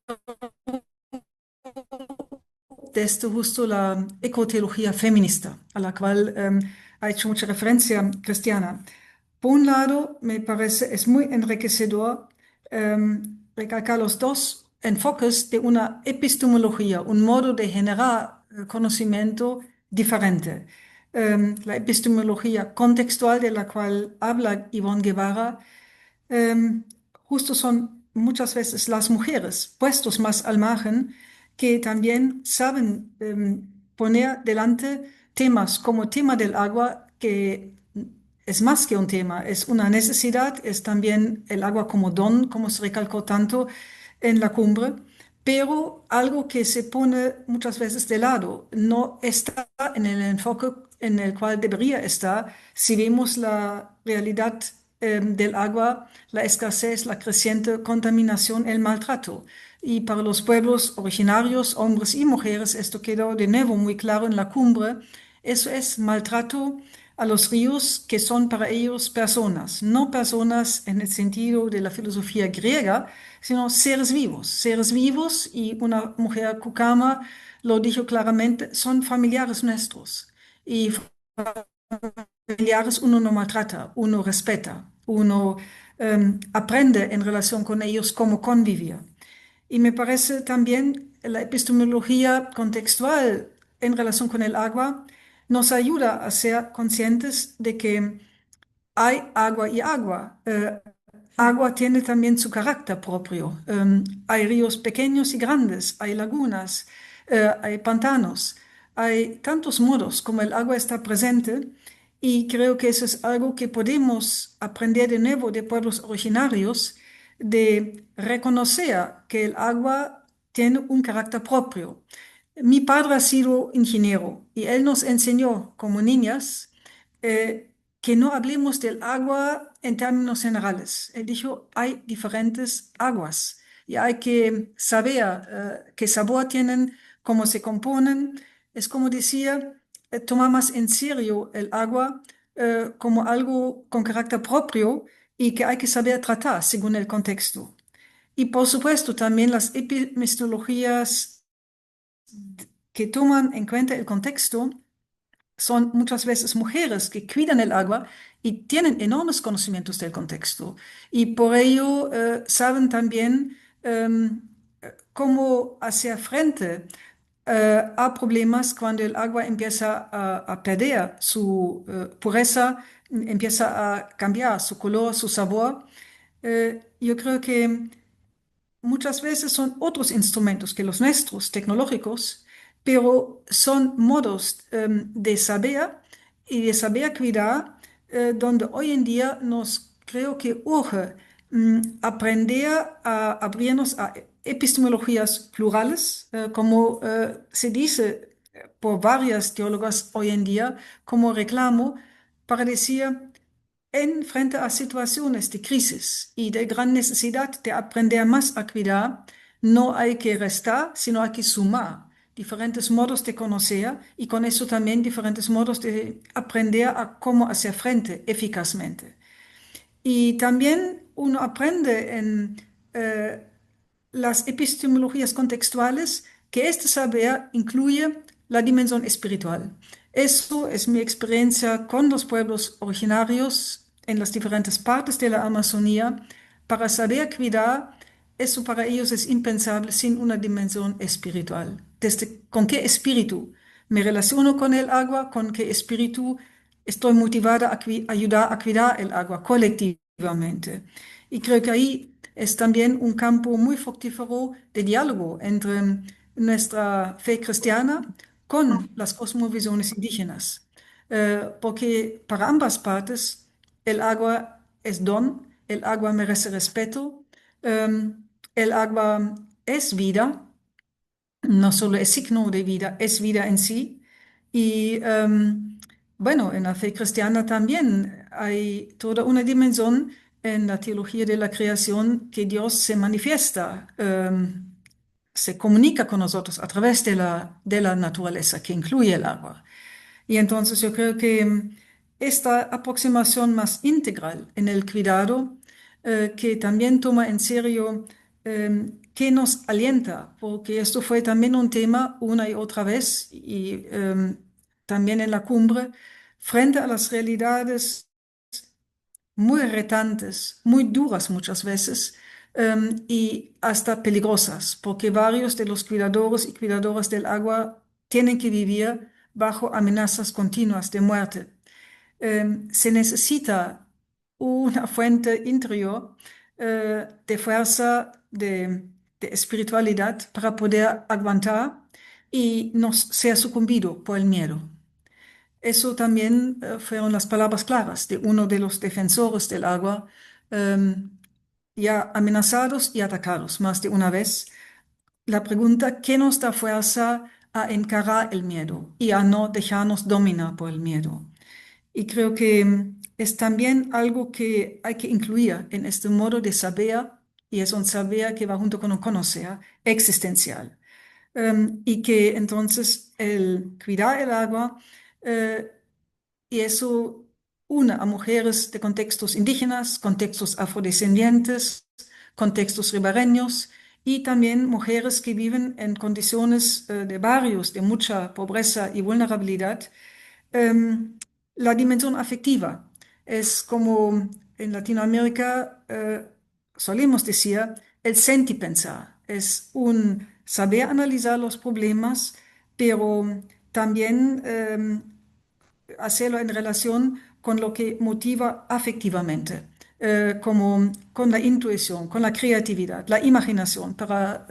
desde justo la ecoteología feminista, a la cual ha hecho mucha referencia Cristiana. Por un lado, me parece es muy enriquecedor recalcar los dos enfoques de una epistemología, un modo de generar conocimiento diferente. La epistemología contextual de la cual habla Ivonne Guevara, em, justo son muchas veces las mujeres, puestos más al margen, que también saben poner delante temas como tema del agua, que es más que un tema, es una necesidad, es también el agua como don, como se recalcó tanto en la cumbre, pero algo que se pone muchas veces de lado, no está en el enfoque en el cual debería estar si vemos la realidad del agua, la escasez, la creciente contaminación, el maltrato. Y para los pueblos originarios, hombres y mujeres, esto quedó de nuevo muy claro en la cumbre, eso es maltrato a los ríos que son para ellos personas, no personas en el sentido de la filosofía griega, sino seres vivos y una mujer cucama lo dijo claramente, son familiares nuestros y familiares uno no maltrata, uno respeta, uno aprende en relación con ellos cómo convivir. Y me parece también la epistemología contextual en relación con el agua nos ayuda a ser conscientes de que hay agua y agua. Agua tiene también su carácter propio. Hay ríos pequeños y grandes, hay lagunas, hay pantanos, hay tantos modos como el agua está presente y creo que eso es algo que podemos aprender de nuevo de pueblos originarios, de reconocer que el agua tiene un carácter propio. Mi padre ha sido ingeniero y él nos enseñó como niñas que no hablemos del agua en términos generales. Él dijo, hay diferentes aguas y hay que saber qué sabor tienen, cómo se componen. Es como decía, tomar más en serio el agua como algo con carácter propio y que hay que saber tratar según el contexto. Y por supuesto también las epistemologías que toman en cuenta el contexto son muchas veces mujeres que cuidan el agua y tienen enormes conocimientos del contexto. Y por ello saben también cómo hacer frente a problemas cuando el agua empieza a perder su pureza, empieza a cambiar su color, su sabor. Yo creo que muchas veces son otros instrumentos que los nuestros, tecnológicos, pero son modos de saber y de saber cuidar, donde hoy en día nos creo que urge aprender a abrirnos a epistemologías plurales, como se dice por varias teólogas hoy en día, como reclamo, para decir en frente a situaciones de crisis y de gran necesidad de aprender más a cuidar, no hay que restar, sino hay que sumar diferentes modos de conocer y con eso también diferentes modos de aprender a cómo hacer frente eficazmente. Y también uno aprende en las epistemologías contextuales que este saber incluye la dimensión espiritual. Eso es mi experiencia con los pueblos originarios en las diferentes partes de la Amazonía. Para saber cuidar, eso para ellos es impensable sin una dimensión espiritual. Desde con qué espíritu me relaciono con el agua, con qué espíritu estoy motivada a ayudar a cuidar el agua colectivamente. Y creo que ahí es también un campo muy fructífero de diálogo entre nuestra fe cristiana con las cosmovisiones indígenas. Porque para ambas partes el agua es don, el agua merece respeto, el agua es vida, no solo es signo de vida, es vida en sí. Y bueno, en la fe cristiana también hay toda una dimensión en la teología de la creación que Dios se manifiesta, se comunica con nosotros a través de la naturaleza, que incluye el agua. Y entonces yo creo que esta aproximación más integral en el cuidado, que también toma en serio, que nos alienta, porque esto fue también un tema una y otra vez, y también en la cumbre, frente a las realidades muy retantes, muy duras muchas veces, y hasta peligrosas, porque varios de los cuidadores y cuidadoras del agua tienen que vivir bajo amenazas continuas de muerte. Se necesita una fuente interior de fuerza, de espiritualidad para poder aguantar y no ser sucumbido por el miedo. Eso también fueron las palabras claras de uno de los defensores del agua, ya amenazados y atacados más de una vez. La pregunta, ¿qué nos da fuerza a encarar el miedo y a no dejarnos dominar por el miedo? Y creo que es también algo que hay que incluir en este modo de saber, y es un saber que va junto con un conocer existencial. Y que entonces el cuidar el agua y eso une a mujeres de contextos indígenas, contextos afrodescendientes, contextos ribereños y también mujeres que viven en condiciones de barrios de mucha pobreza y vulnerabilidad. Em, la dimensión afectiva es como en Latinoamérica solemos decir el sentipensar, es un saber analizar los problemas, pero también hacerlo en relación con lo que motiva afectivamente, como con la intuición, con la creatividad, la imaginación para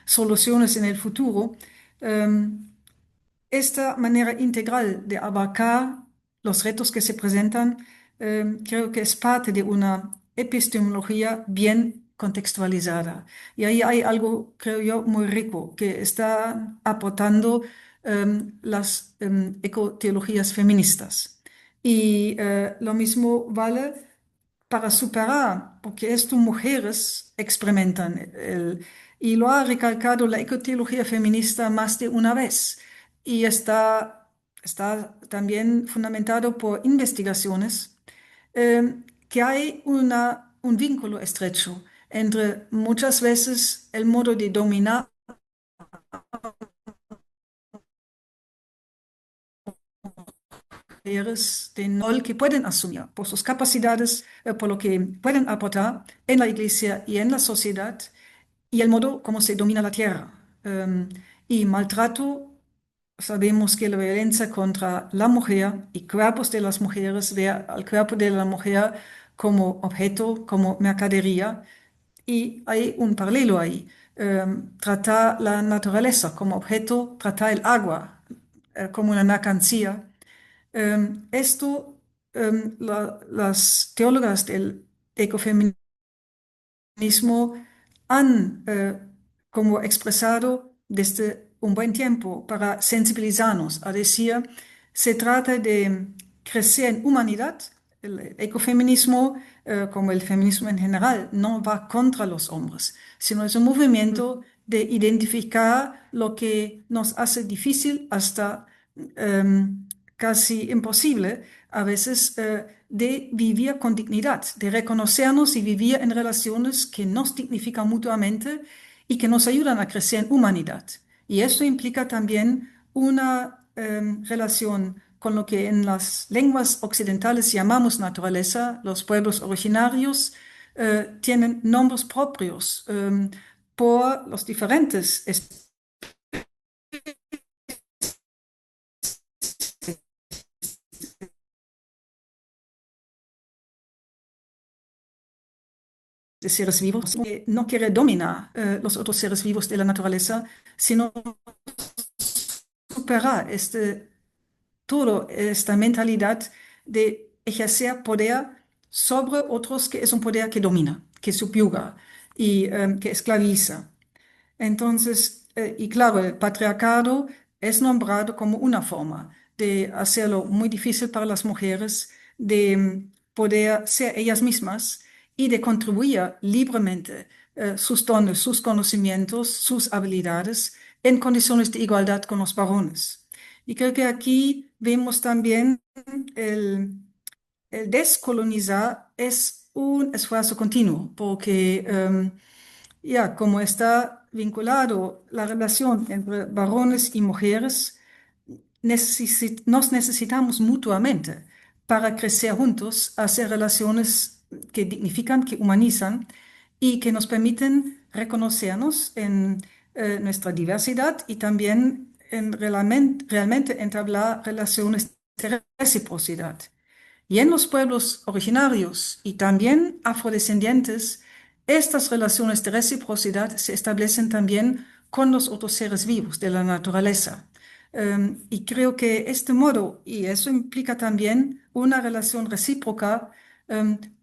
soluciones en el futuro. Esta manera integral de abarcar los retos que se presentan, creo que es parte de una epistemología bien contextualizada. Y ahí hay algo, creo yo, muy rico que está aportando las ecoteologías feministas. Y lo mismo vale para superar, porque esto mujeres experimentan, y lo ha recalcado la ecoteología feminista más de una vez, y está también fundamentado por investigaciones, que hay un vínculo estrecho entre muchas veces el modo de dominar mujeres de rol que pueden asumir por sus capacidades, por lo que pueden aportar en la iglesia y en la sociedad, y el modo como se domina la tierra. Y maltrato, sabemos que la violencia contra la mujer y cuerpos de las mujeres ve al cuerpo de la mujer como objeto, como mercadería, y hay un paralelo ahí. Tratar la naturaleza como objeto, tratar el agua como una mercancía. Esto, las teólogas del ecofeminismo mismo han como expresado desde un buen tiempo para sensibilizarnos a decir, se trata de crecer en humanidad. El ecofeminismo, como el feminismo en general, no va contra los hombres, sino es un movimiento de identificar lo que nos hace difícil hasta casi imposible a veces de vivir con dignidad, de reconocernos y vivir en relaciones que nos dignifican mutuamente y que nos ayudan a crecer en humanidad. Y eso implica también una relación con lo que en las lenguas occidentales llamamos naturaleza. Los pueblos originarios tienen nombres propios por los diferentes de seres vivos, que no quiere dominar los otros seres vivos de la naturaleza, sino superar toda esta mentalidad de ejercer poder sobre otros, que es un poder que domina, que subyuga y que esclaviza. Entonces, y claro, el patriarcado es nombrado como una forma de hacerlo muy difícil para las mujeres de poder ser ellas mismas y de contribuir libremente sus dones, sus conocimientos, sus habilidades en condiciones de igualdad con los varones. Y creo que aquí vemos también el, el descolonizar es un esfuerzo continuo, porque ya, como está vinculado la relación entre varones y mujeres, nos necesitamos mutuamente para crecer juntos, hacer relaciones que dignifican, que humanizan y que nos permiten reconocernos en nuestra diversidad y también en realmente entablar relaciones de reciprocidad. Y en los pueblos originarios y también afrodescendientes, estas relaciones de reciprocidad se establecen también con los otros seres vivos de la naturaleza. Y creo que este modo, y eso implica también una relación recíproca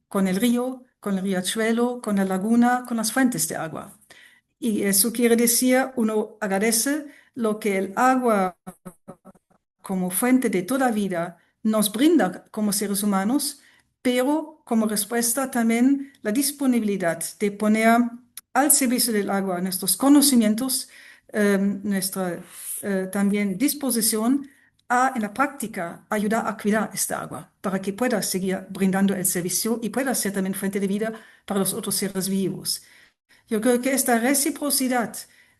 con el río, con el riachuelo, con la laguna, con las fuentes de agua. Y eso quiere decir, uno agradece lo que el agua como fuente de toda vida nos brinda como seres humanos, pero como respuesta también la disponibilidad de poner al servicio del agua nuestros conocimientos, nuestra también disposición a, en la práctica, ayudar a cuidar esta agua para que pueda seguir brindando el servicio y pueda ser también fuente de vida para los otros seres vivos. Yo creo que esta reciprocidad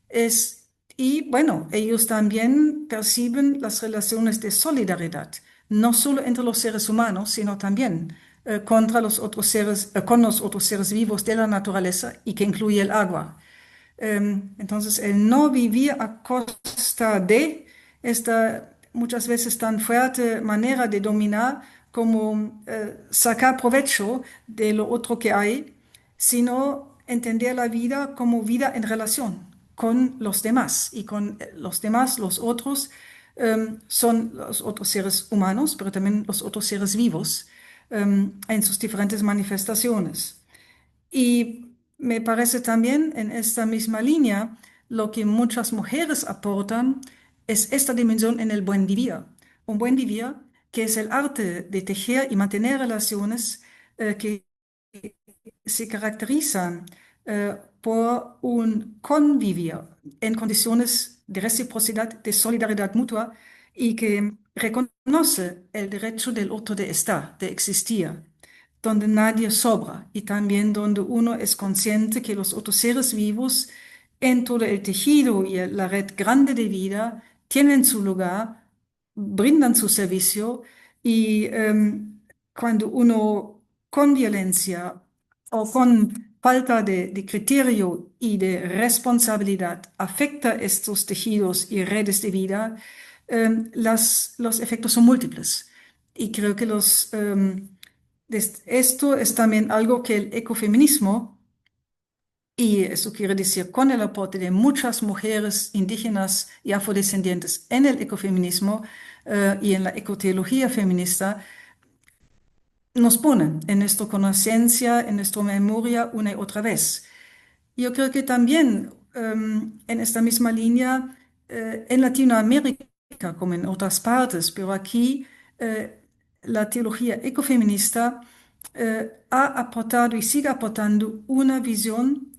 es, y bueno, ellos también perciben las relaciones de solidaridad, no solo entre los seres humanos, sino también contra los otros seres, con los otros seres vivos de la naturaleza y que incluye el agua. Entonces, el no vivir a costa de esta muchas veces tan fuerte manera de dominar como sacar provecho de lo otro que hay, sino entender la vida como vida en relación con los demás y con los demás, los otros, son los otros seres humanos, pero también los otros seres vivos en sus diferentes manifestaciones. Y me parece también en esta misma línea lo que muchas mujeres aportan es esta dimensión en el buen vivir. Un buen vivir que es el arte de tejer y mantener relaciones que se caracterizan por un convivir en condiciones de reciprocidad, de solidaridad mutua y que reconoce el derecho del otro de estar, de existir, donde nadie sobra y también donde uno es consciente que los otros seres vivos en todo el tejido y la red grande de vida tienen su lugar, brindan su servicio y cuando uno con violencia o con falta de criterio y de responsabilidad afecta estos tejidos y redes de vida, los efectos son múltiples. Y creo que esto es también algo que el ecofeminismo, y eso quiere decir con el aporte de muchas mujeres indígenas y afrodescendientes en el ecofeminismo y en la ecoteología feminista, nos ponen en nuestra conciencia, en nuestra memoria una y otra vez. Yo creo que también en esta misma línea, en Latinoamérica como en otras partes, pero aquí la teología ecofeminista ha aportado y sigue aportando una visión,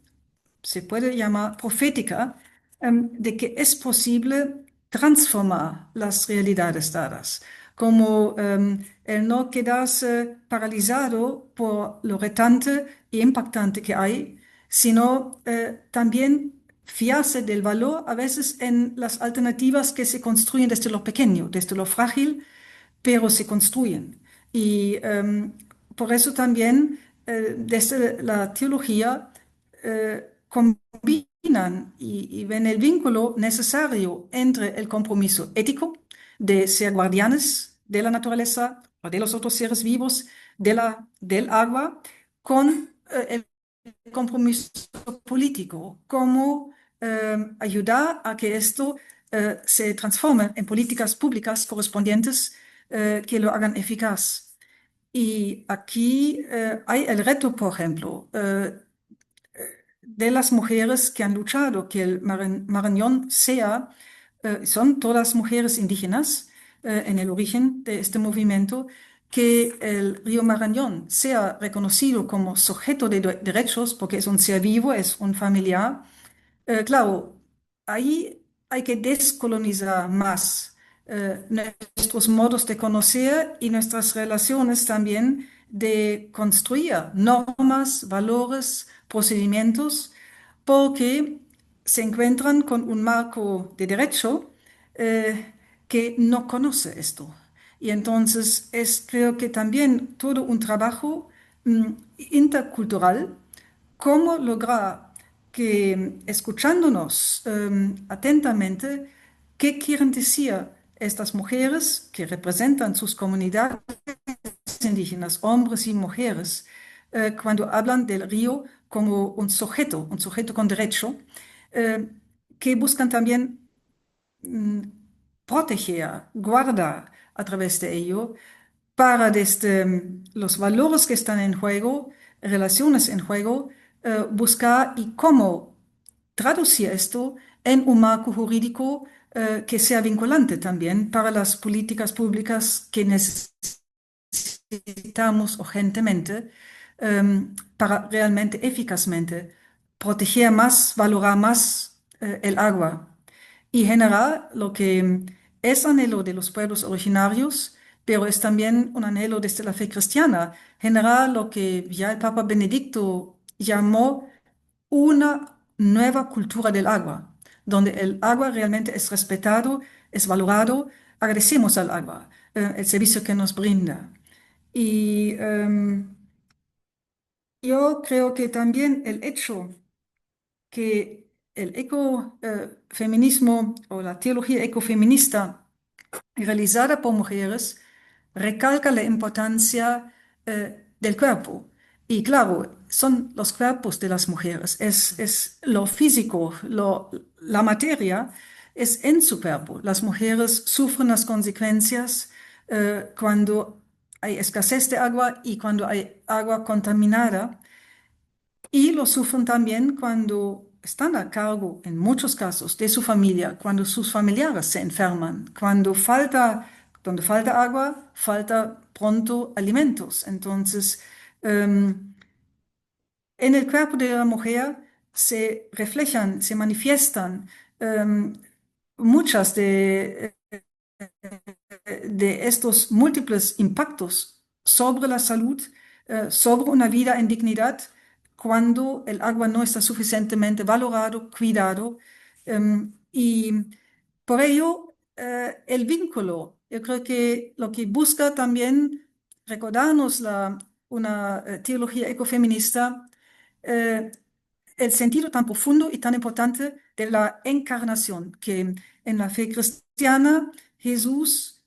se puede llamar profética, de que es posible transformar las realidades dadas, como el no quedarse paralizado por lo retante y impactante que hay, sino también fiarse del valor a veces en las alternativas que se construyen desde lo pequeño, desde lo frágil, pero se construyen. Y por eso también desde la teología combinan y ven el vínculo necesario entre el compromiso ético de ser guardianes de la naturaleza o de los otros seres vivos, del agua, con el compromiso político, como ayudar a que esto se transforme en políticas públicas correspondientes que lo hagan eficaz. Y aquí hay el reto, por ejemplo, de las mujeres que han luchado, que el Marañón sea, son todas mujeres indígenas en el origen de este movimiento, que el río Marañón sea reconocido como sujeto de derechos, porque es un ser vivo, es un familiar. Claro, ahí hay que descolonizar más nuestros modos de conocer y nuestras relaciones también de construir normas, valores, procedimientos, porque se encuentran con un marco de derecho que no conoce esto. Y entonces es creo que también todo un trabajo intercultural, cómo lograr que escuchándonos atentamente, qué quieren decir estas mujeres que representan sus comunidades indígenas, hombres y mujeres, cuando hablan del río como un sujeto con derecho, eh, que buscan también mm, proteger, guardar a través de ello, para desde los valores que están en juego, relaciones en juego, buscar y cómo traducir esto en un marco jurídico que sea vinculante también para las políticas públicas que necesitamos urgentemente para realmente eficazmente proteger más, valorar más el agua y generar lo que es anhelo de los pueblos originarios, pero es también un anhelo desde la fe cristiana, generar lo que ya el Papa Benedicto llamó una nueva cultura del agua, donde el agua realmente es respetado, es valorado, agradecemos al agua, el servicio que nos brinda. Y yo creo que también el hecho que el ecofeminismo o la teología ecofeminista realizada por mujeres recalca la importancia del cuerpo. Y claro, son los cuerpos de las mujeres, es lo físico, la materia es en su cuerpo. Las mujeres sufren las consecuencias cuando hay escasez de agua y cuando hay agua contaminada. Y lo sufren también cuando están a cargo, en muchos casos, de su familia, cuando sus familiares se enferman, cuando falta agua, falta pronto alimentos. Entonces, en el cuerpo de la mujer se reflejan, se manifiestan em, muchas de estos múltiples impactos sobre la salud, sobre una vida en dignidad, cuando el agua no está suficientemente valorado, cuidado. Y por ello, el vínculo, yo creo que lo que busca también recordarnos una teología ecofeminista, eh, el sentido tan profundo y tan importante de la encarnación, que en la fe cristiana Jesús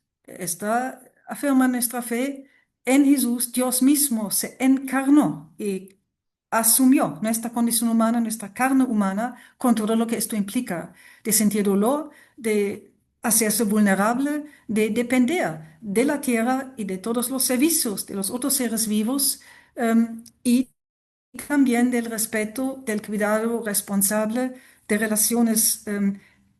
afirma nuestra fe, en Jesús Dios mismo se encarnó y asumió nuestra condición humana, nuestra carne humana, con todo lo que esto implica, de sentir dolor, de hacerse vulnerable, de depender de la tierra y de todos los servicios de los otros seres vivos, y también del respeto, del cuidado responsable de relaciones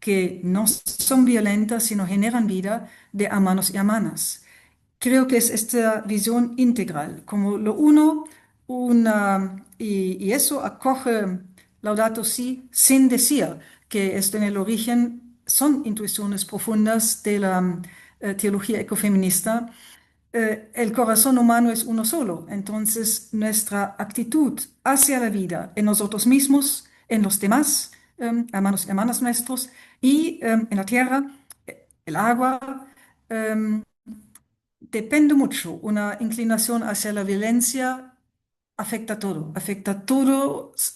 que no son violentas, sino generan vida de hermanos y hermanas. Creo que es esta visión integral, como lo uno, y eso acoge Laudato Si sin decir que esto en el origen son intuiciones profundas de la teología ecofeminista. El corazón humano es uno solo, entonces nuestra actitud hacia la vida en nosotros mismos, en los demás, hermanos y hermanas nuestros, y en la tierra, el agua, em, depende mucho. Una inclinación hacia la violencia afecta todo,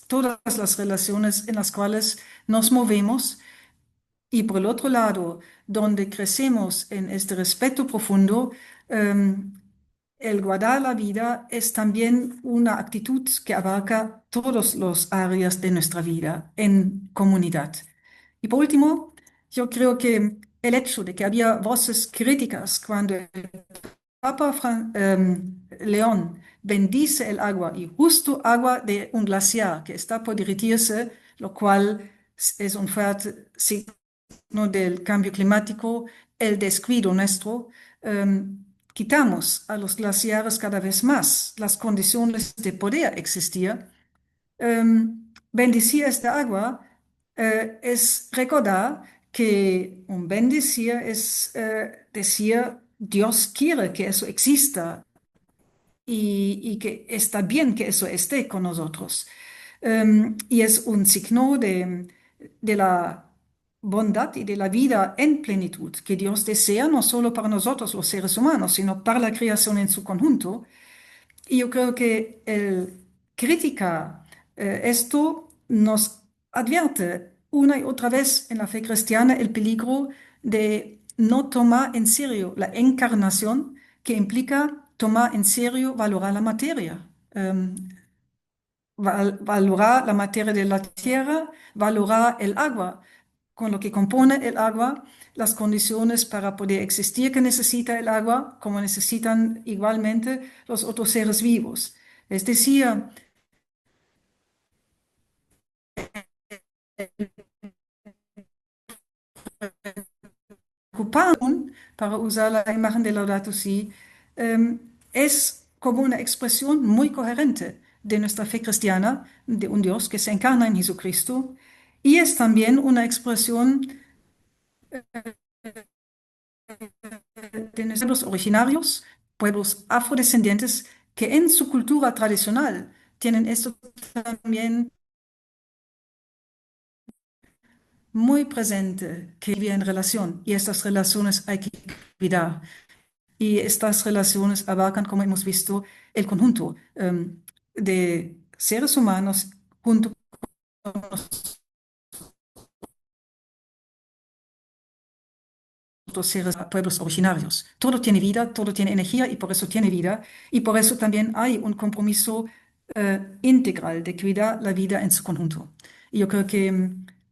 todas las relaciones en las cuales nos movemos. Y por el otro lado, donde crecemos en este respeto profundo, em, el guardar la vida es también una actitud que abarca todos los áreas de nuestra vida en comunidad. Y por último, yo creo que el hecho de que había voces críticas cuando el Papa León bendice el agua y justo agua de un glaciar que está por derretirse, lo cual es un fuerte signo del cambio climático, el descuido nuestro. Quitamos a los glaciares cada vez más las condiciones de poder existir. Bendecir esta agua es recordar que un bendecir es decir, Dios quiere que eso exista y que está bien que eso esté con nosotros. Y es un signo de la bondad y de la vida en plenitud que Dios desea no solo para nosotros los seres humanos, sino para la creación en su conjunto. Y yo creo que el crítica esto nos advierte una y otra vez en la fe cristiana el peligro de no tomar en serio la encarnación, que implica tomar en serio, valorar la materia. Valorar la materia de la tierra, valorar el agua, con lo que compone el agua, las condiciones para poder existir que necesita el agua, como necesitan igualmente los otros seres vivos. Es decir, ocuparon, para usar la imagen de Laudato Si, es como una expresión muy coherente de nuestra fe cristiana, de un Dios que se encarna en Jesucristo, y es también una expresión pueblos originarios, pueblos afrodescendientes, que en su cultura tradicional tienen esto también muy presente, que vive en relación, y estas relaciones hay que cuidar. Y estas relaciones abarcan, como hemos visto, el conjunto de seres humanos junto con los otros seres, pueblos originarios. Todo tiene vida, todo tiene energía y por eso tiene vida. Y por eso también hay un compromiso integral de cuidar la vida en su conjunto. Y yo creo que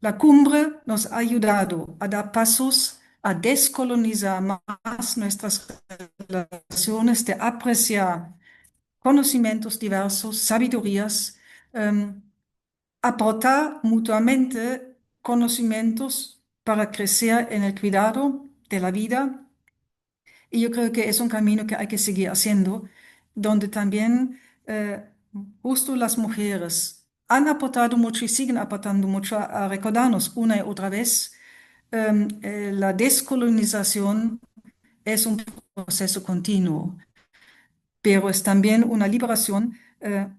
la cumbre nos ha ayudado a dar pasos a descolonizar más nuestras relaciones, de apreciar conocimientos diversos, sabidurías, aportar mutuamente conocimientos para crecer en el cuidado de la vida. Y yo creo que es un camino que hay que seguir haciendo, donde también justo las mujeres han aportado mucho y siguen aportando mucho a recordarnos una y otra vez. La descolonización es un proceso continuo, pero es también una liberación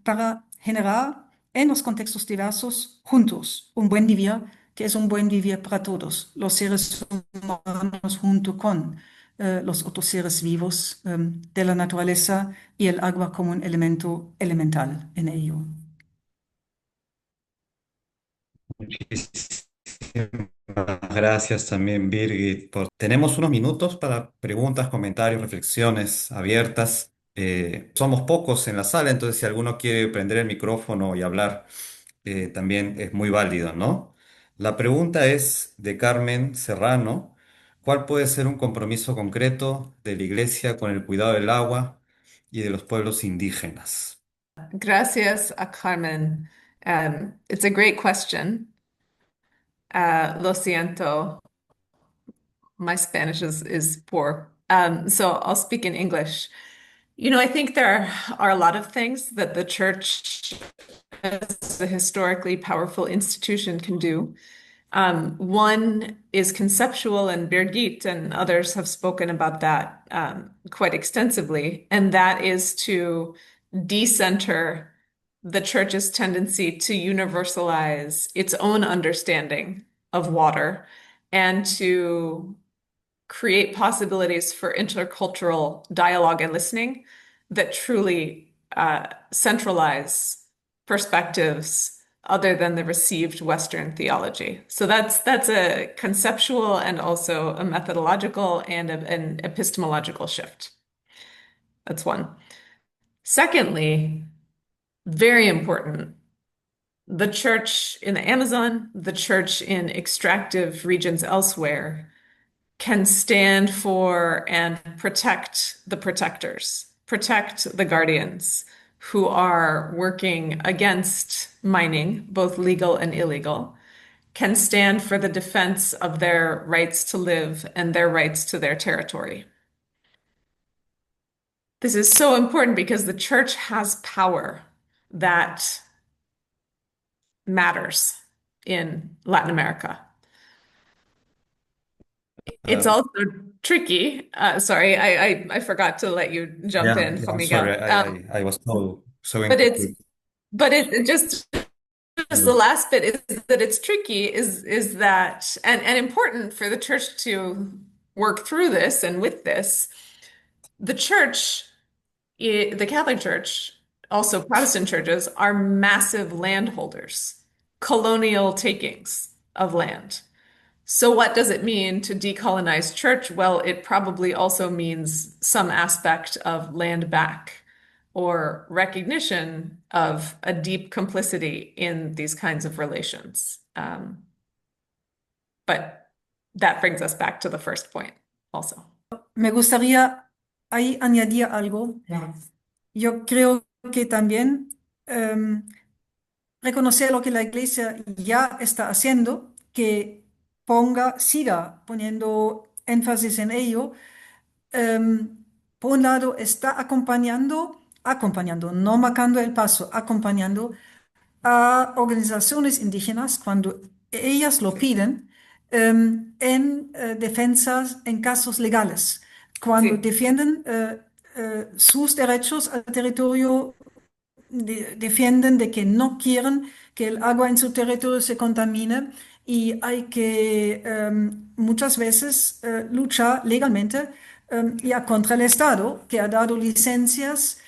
para generar en los contextos diversos juntos un buen vivir, que es un buen vivir para todos, los seres humanos junto con los otros seres vivos de la naturaleza y el agua como un elemento elemental en ello. Muchísimas gracias también, Birgit. Tenemos unos minutos para preguntas, comentarios, reflexiones abiertas. Somos pocos en la sala, entonces si alguno quiere prender el micrófono y hablar, también es muy válido, ¿no? La pregunta es de Carmen Serrano. ¿Cuál puede ser un compromiso concreto de la Iglesia con el cuidado del agua y de los pueblos indígenas? Gracias a Carmen. It's a great question. Lo siento, my Spanish is poor. So I'll speak in English. You know, I think there are a lot of things that the church, as a historically powerful institution, can do. One is conceptual, and Birgit and others have spoken about that quite extensively, and that is to decenter the church's tendency to universalize its own understanding of water and to create possibilities for intercultural dialogue and listening that truly centralize perspectives other than the received Western theology. So that's a conceptual and also a methodological and an epistemological shift. That's one. Secondly, very important, the church in the Amazon, the church in extractive regions elsewhere can stand for and protect the protectors, protect the guardians who are working against mining, both legal and illegal, can stand for the defense of their rights to live and their rights to their territory. This is so important because the church has power that matters in Latin America. It's Um, also tricky. Sorry, I forgot to let you jump in, I'm sorry, Miguel. I was so But it's incomplete. but it just the last bit is that it's tricky is that and important for the church to work through this and with this. The church, the Catholic Church, also Protestant churches are massive landholders, colonial takings of land. So what does it mean to decolonize church? Well, it probably also means some aspect of land back or recognition of a deep complicity in these kinds of relations. But that brings us back to the first point also. Me gustaría ahí añadir algo. Yo creo que también reconocer lo que la Iglesia ya está haciendo, que siga poniendo énfasis en ello. Por un lado, está acompañando, no marcando el paso, acompañando a organizaciones indígenas cuando ellas lo piden en defensas, en casos legales, cuando Sí, defienden sus derechos al territorio, defienden de que no quieren que el agua en su territorio se contamine y hay que muchas veces luchar legalmente ya contra el Estado que ha dado licencias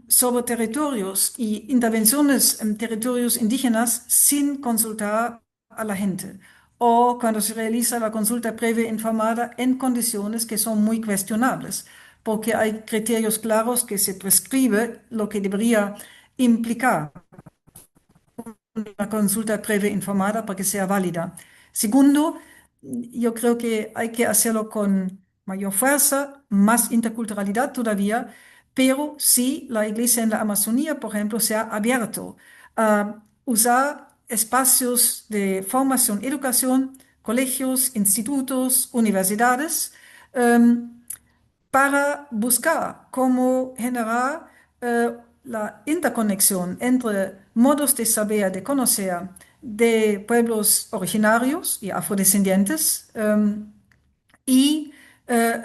sobre territorios y intervenciones en territorios indígenas sin consultar a la gente o cuando se realiza la consulta previa informada en condiciones que son muy cuestionables, porque hay criterios claros que se prescribe lo que debería implicar una consulta previa informada para que sea válida. Segundo, yo creo que hay que hacerlo con mayor fuerza, más interculturalidad todavía, pero sí la Iglesia en la Amazonía, por ejemplo, se ha abierto a usar espacios de formación, educación, colegios, institutos, universidades, em, para buscar cómo generar la interconexión entre modos de saber, de conocer de pueblos originarios y afrodescendientes y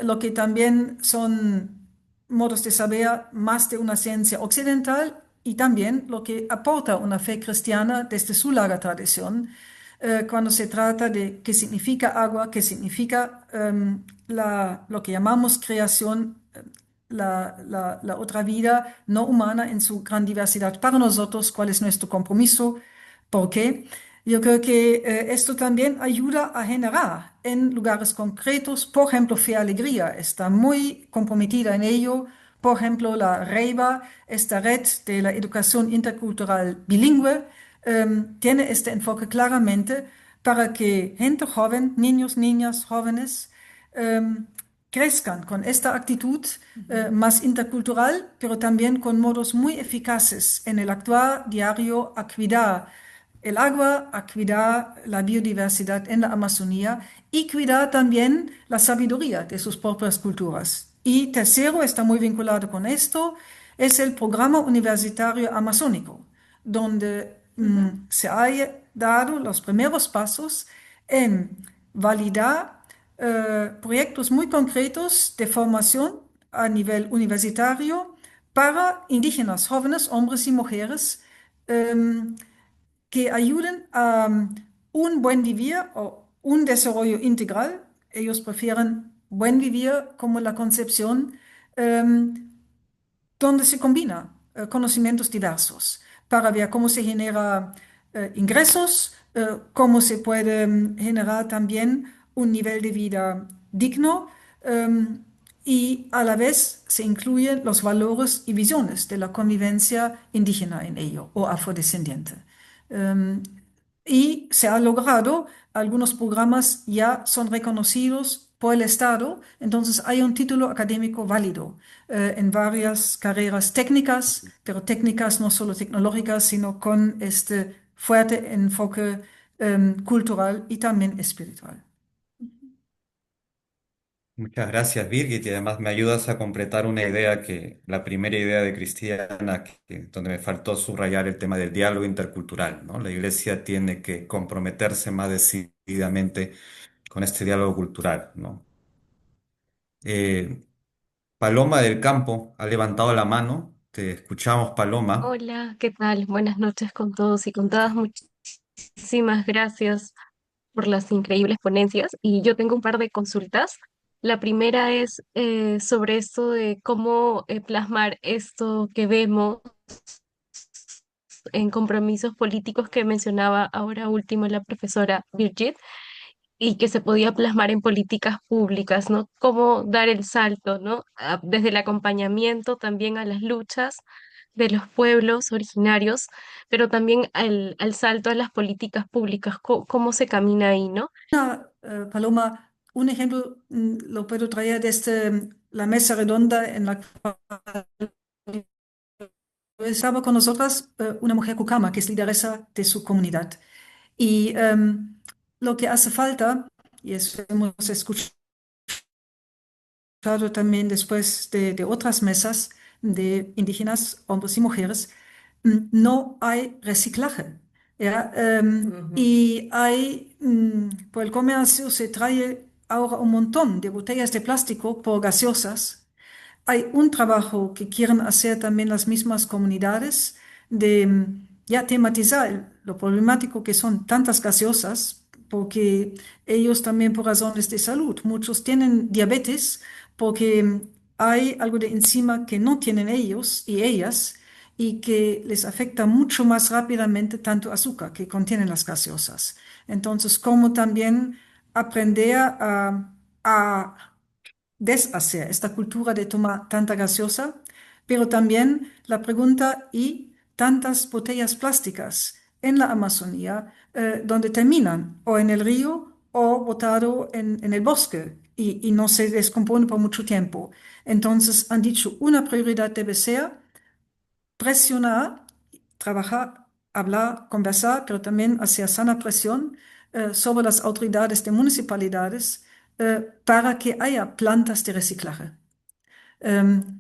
lo que también son modos de saber más de una ciencia occidental y también lo que aporta una fe cristiana desde su larga tradición, cuando se trata de qué significa agua, qué significa lo que llamamos creación, la otra vida no humana en su gran diversidad para nosotros, cuál es nuestro compromiso, por qué. Yo creo que esto también ayuda a generar en lugares concretos, por ejemplo, Fe Alegría está muy comprometida en ello, por ejemplo, la REIBA, esta red de la educación intercultural bilingüe, tiene este enfoque claramente para que gente joven, niños, niñas, jóvenes, em, crezcan con esta actitud más intercultural, pero también con modos muy eficaces en el actuar diario a cuidar el agua, a cuidar la biodiversidad en la Amazonía y cuidar también la sabiduría de sus propias culturas. Y tercero, está muy vinculado con esto, es el programa universitario amazónico, donde ujú, se han dado los primeros pasos en validar proyectos muy concretos de formación a nivel universitario para indígenas, jóvenes, hombres y mujeres, em, que ayuden a un buen vivir o un desarrollo integral. Ellos prefieren buen vivir como la concepción em, donde se combina conocimientos diversos para ver cómo se genera ingresos, cómo se puede generar también un nivel de vida digno y a la vez se incluyen los valores y visiones de la convivencia indígena en ello o afrodescendiente. Um, y se ha logrado, algunos programas ya son reconocidos por el Estado, entonces hay un título académico válido en varias carreras técnicas, pero técnicas no solo tecnológicas, sino con este fuerte enfoque cultural y también espiritual. Muchas gracias, Birgit, y además me ayudas a completar una idea que, la primera idea de Cristiana, donde me faltó subrayar el tema del diálogo intercultural, ¿no? La Iglesia tiene que comprometerse más decididamente con este diálogo cultural, ¿no? Eh, Paloma del Campo ha levantado la mano. Te escuchamos, Paloma. Hola, ¿qué tal? Buenas noches con todos y con todas. Muchísimas gracias por las increíbles ponencias. Y yo tengo un par de consultas. La primera es sobre esto de cómo plasmar esto que vemos en compromisos políticos que mencionaba ahora último la profesora Birgit y que se podía plasmar en políticas públicas, ¿no? Cómo dar el salto, ¿no? Desde el acompañamiento también a las luchas de los pueblos originarios, pero también al salto a las políticas públicas, cómo se camina ahí, ¿no? Paloma, un ejemplo lo puedo traer desde la mesa redonda en la cual estaba con nosotras una mujer cucama que es lideresa de su comunidad. Y lo que hace falta, y eso hemos escuchado también después de otras mesas de indígenas, hombres y mujeres, no hay reciclaje. ¿Ya? ujú. Y hay, por el comercio se trae ahora un montón de botellas de plástico por gaseosas. Hay un trabajo que quieren hacer también las mismas comunidades de ya tematizar lo problemático que son tantas gaseosas, porque ellos también por razones de salud, muchos tienen diabetes porque hay algo de enzima que no tienen ellos y ellas y que les afecta mucho más rápidamente tanto azúcar que contienen las gaseosas. Entonces, como también aprender a deshacer esta cultura de tomar tanta gaseosa, pero también la pregunta, ¿y tantas botellas plásticas en la Amazonía, donde terminan o en el río o botado en el bosque y no se descompone por mucho tiempo? Entonces han dicho, una prioridad debe ser presionar, trabajar, hablar, conversar, pero también hacer sana presión sobre las autoridades de municipalidades para que haya plantas de reciclaje.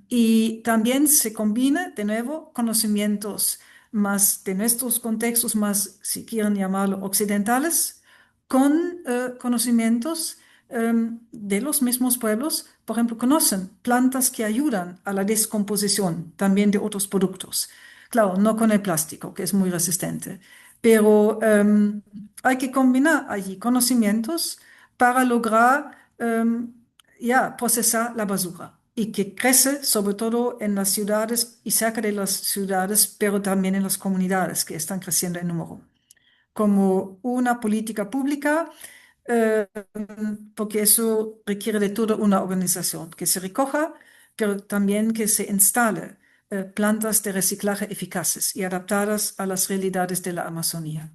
Y también se combina de nuevo conocimientos más de nuestros contextos, más, si quieren llamarlo, occidentales, con conocimientos de los mismos pueblos. Por ejemplo, conocen plantas que ayudan a la descomposición también de otros productos. Claro, no con el plástico, que es muy resistente, pero hay que combinar allí conocimientos para lograr ya procesar la basura y que crece sobre todo en las ciudades y cerca de las ciudades, pero también en las comunidades que están creciendo en número, como una política pública, eh, porque eso requiere de toda una organización, que se recoja, pero también que se instale plantas de reciclaje eficaces y adaptadas a las realidades de la Amazonía.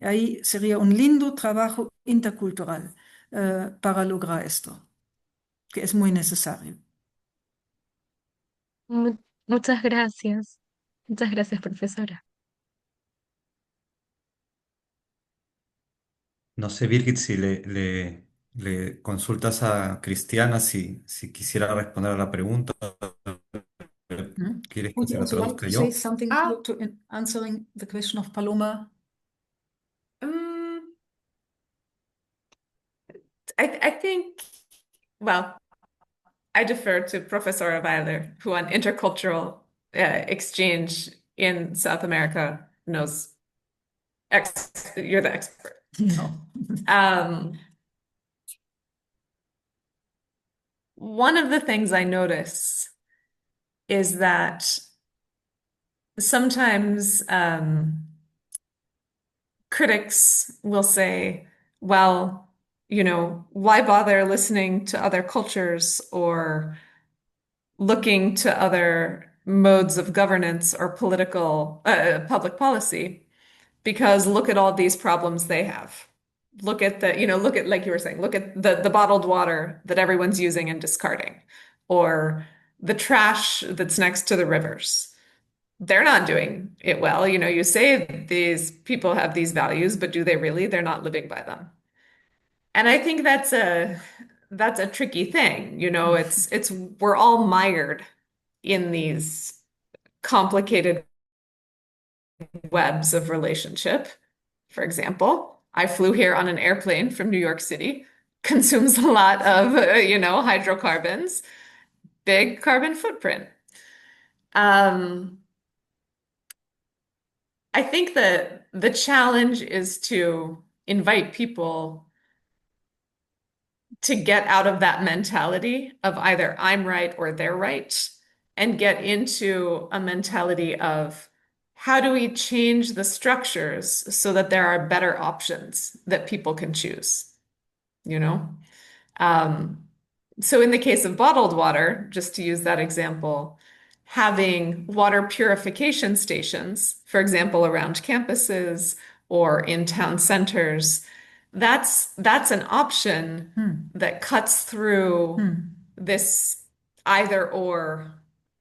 Ahí sería un lindo trabajo intercultural para lograr esto, que es muy necesario. Muchas gracias. Muchas gracias, profesora. No sé, Birgit, si le consultas a Cristiana si quisiera responder a la pregunta. ¿Quieres que se la Would you like traduzca to say yo? something Ah, in answering the question of Paloma? mm, I think, well, I defer to Professor Weiler, who on intercultural exchange in South America knows. You're the expert. No. Um, one of the things I notice is that sometimes critics will say, well, why bother listening to other cultures or looking to other modes of governance or political public policy? Because look at all these problems they have. Look at look at, like you were saying, look at the bottled water that everyone's using and discarding, or the trash that's next to the rivers. They're not doing it well. You say these people have these values, but do they really? They're not living by them. And I think that's a tricky thing. It's we're all mired in these complicated webs of relationship. For example, I flew here on an airplane from New York City, consumes a lot of, hydrocarbons, big carbon footprint. Um, I think that the challenge is to invite people to get out of that mentality of either I'm right or they're right and get into a mentality of how do we change the structures so that there are better options that people can choose, you know? Um, so in the case of bottled water, just to use that example, having water purification stations, for example, around campuses or in town centers, that's an option that cuts through this either or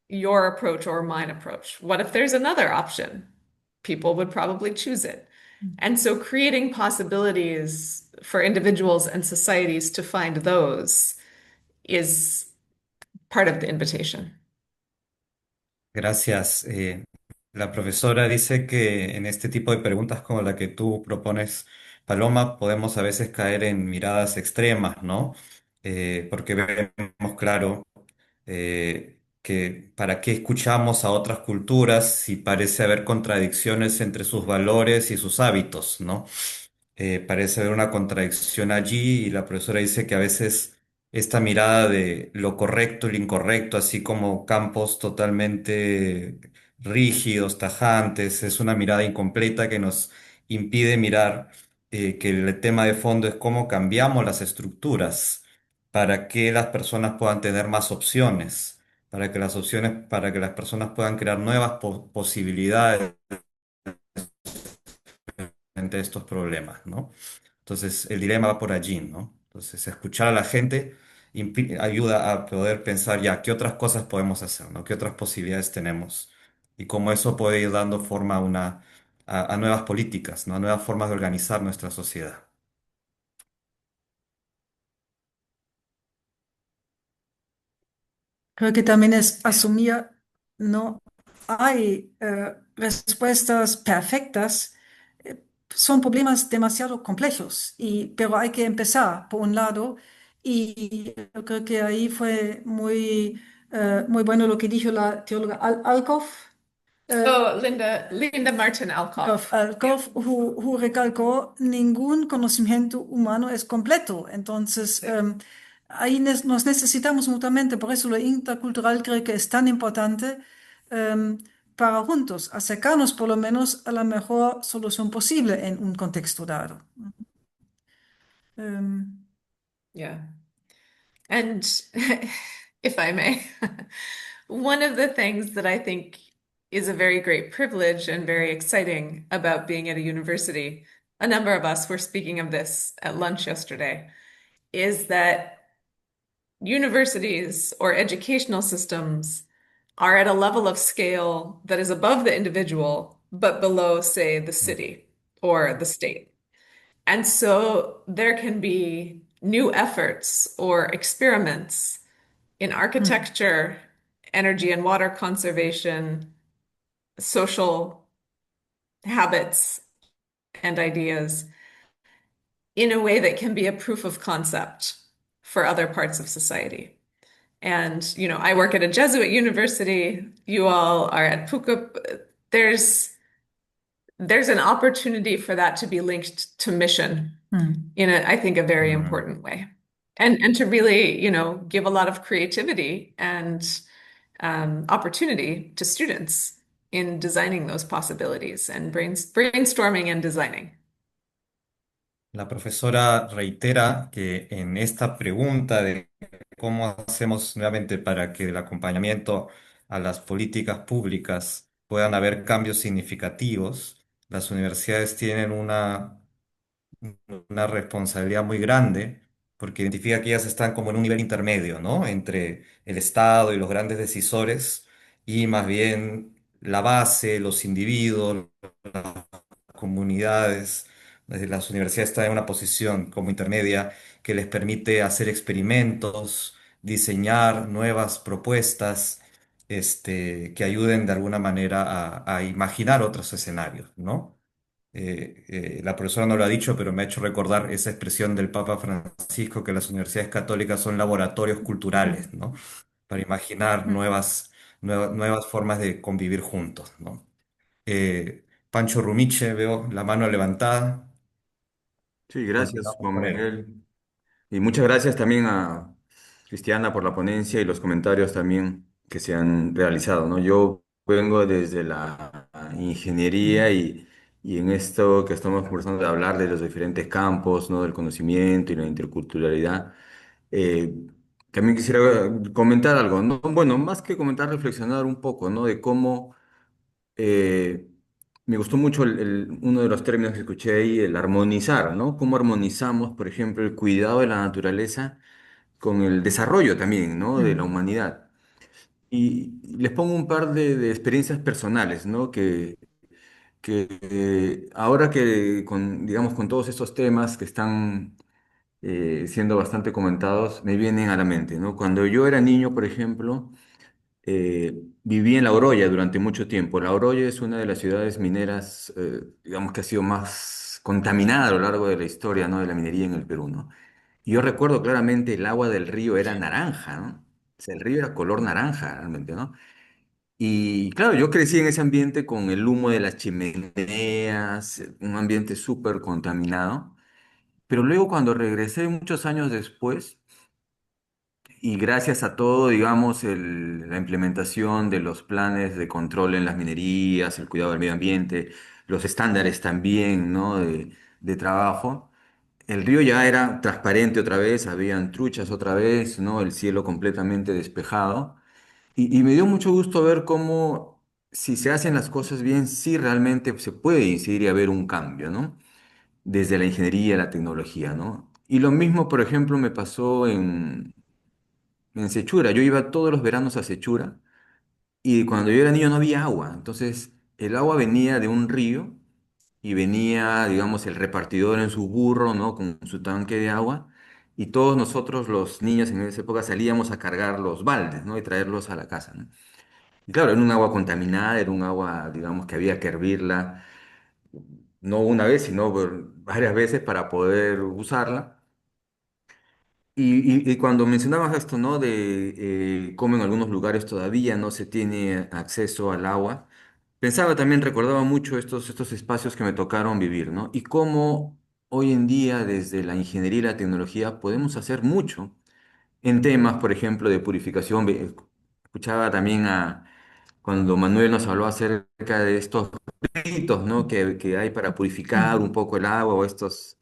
your approach or mine approach. What if there's another option? People would probably choose it. And so creating possibilities for individuals and societies to find those is part of the invitation. Gracias. La profesora dice que en este tipo de preguntas como la que tú propones, Paloma, podemos a veces caer en miradas extremas, ¿no? porque vemos claro que para qué escuchamos a otras culturas si parece haber contradicciones entre sus valores y sus hábitos, ¿no? Parece haber una contradicción allí y la profesora dice que a veces esta mirada de lo correcto y lo incorrecto, así como campos totalmente rígidos, tajantes, es una mirada incompleta que nos impide mirar que el tema de fondo es cómo cambiamos las estructuras para que las personas puedan tener más opciones, para que las personas puedan crear nuevas posibilidades ante estos problemas, ¿no? Entonces, el dilema va por allí, ¿no? Entonces, escuchar a la gente ayuda a poder pensar ya qué otras cosas podemos hacer, ¿no? ¿Qué otras posibilidades tenemos? Y cómo eso puede ir dando forma a nuevas políticas, ¿no? A nuevas formas de organizar nuestra sociedad. Creo que también es asumir, no hay respuestas perfectas, son problemas demasiado complejos, pero hay que empezar por un lado y yo creo que ahí fue muy bueno lo que dijo la teóloga Alcoff, Oh, Linda Martin Alcoff. Yeah. Who recalcó, ningún conocimiento humano es completo. Entonces, Sí. ahí nos necesitamos mutuamente. Por eso lo intercultural creo que es tan importante em, para juntos acercarnos por lo menos a la mejor solución posible en un contexto dado. Em, Yeah. And if I may, one of the things that I think is a very great privilege and very exciting about being at a university, a number of us were speaking of this at lunch yesterday, is that universities or educational systems are at a level of scale that is above the individual, but below, say, the city or the state. And so there can be new efforts or experiments in mm, architecture, energy and water conservation, social habits and ideas in a way that can be a proof of concept for other parts of society. And, I work at a Jesuit university. You all are at PUCA. There's there's an opportunity for that to be linked to mission mm. in I think, a very Mm. important way. And to really, give a lot of creativity and opportunity to students in designing those possibilities and brainstorming and designing. La profesora reitera que en esta pregunta de cómo hacemos nuevamente para que el acompañamiento a las políticas públicas puedan haber cambios significativos, las universidades tienen una responsabilidad muy grande porque identifica que ellas están como en un nivel intermedio, ¿no? Entre el Estado y los grandes decisores y más bien la base, los individuos, comunidades. Las universidades están en una posición como intermedia que les permite hacer experimentos, diseñar nuevas propuestas, que ayuden de alguna manera a imaginar otros escenarios, ¿no? La profesora no lo ha dicho, pero me ha hecho recordar esa expresión del Papa Francisco que las universidades católicas son laboratorios culturales, ¿no? Para imaginar Mm. nuevas formas de convivir juntos, ¿no? Pancho Rumiche, veo la mano levantada. Sí, gracias, Continuamos Juan con él. Manuel. Y muchas gracias también a Cristiana por la ponencia y los comentarios también que se han realizado, ¿no? Yo vengo desde la ingeniería y en esto que estamos conversando de hablar de los diferentes campos, ¿no? Del conocimiento y la interculturalidad. eh, También quisiera comentar algo, ¿no? Bueno, más que comentar, reflexionar un poco, ¿no? De cómo eh, me gustó mucho uno de los términos que escuché ahí, el armonizar, ¿no? Cómo armonizamos, por ejemplo, el cuidado de la naturaleza con el desarrollo también, ¿no? De la Mm. humanidad. Y les pongo un par de experiencias personales, ¿no? Que ahora que, digamos, con todos estos temas que están siendo bastante comentados, me vienen a la mente, ¿no? Cuando yo era niño, por ejemplo, viví en La Oroya durante mucho tiempo. La Oroya es una de las ciudades mineras, digamos que ha sido más contaminada a lo largo de la historia, ¿no? De la minería en el Perú, ¿no? Y yo recuerdo claramente el agua del río era naranja, ¿no? O sea, el río era color naranja realmente, ¿no? Y claro, yo crecí en ese ambiente con el humo de las chimeneas, un ambiente súper contaminado. Pero luego cuando regresé muchos años después, y gracias a todo, digamos, la implementación de los planes de control en las minerías, el cuidado del medio ambiente, los estándares también, ¿no? de trabajo, el río ya era transparente otra vez, habían truchas otra vez, ¿no? El cielo completamente despejado. Y me dio mucho gusto ver cómo, si se hacen las cosas bien, sí realmente se puede incidir y haber un cambio, ¿no? Desde la ingeniería a la tecnología, ¿no? Y lo mismo, por ejemplo, me pasó en Sechura. Yo iba todos los veranos a Sechura y cuando yo era niño no había agua. Entonces, el agua venía de un río y venía, digamos, el repartidor en su burro, ¿no? Con su tanque de agua. Y todos nosotros, los niños en esa época, salíamos a cargar los baldes, ¿no? Y traerlos a la casa, ¿no? Y claro, era un agua contaminada, era un agua, digamos, que había que hervirla, no una vez, sino varias veces para poder usarla. Y cuando mencionabas esto, ¿no? De cómo en algunos lugares todavía no se tiene acceso al agua, pensaba también, recordaba mucho estos espacios que me tocaron vivir, ¿no? Y cómo hoy en día, desde la ingeniería y la tecnología, podemos hacer mucho en temas, por ejemplo, de purificación. Escuchaba también cuando Manuel nos habló acerca de estos ritos, ¿no? que hay para purificar un poco el agua o estos,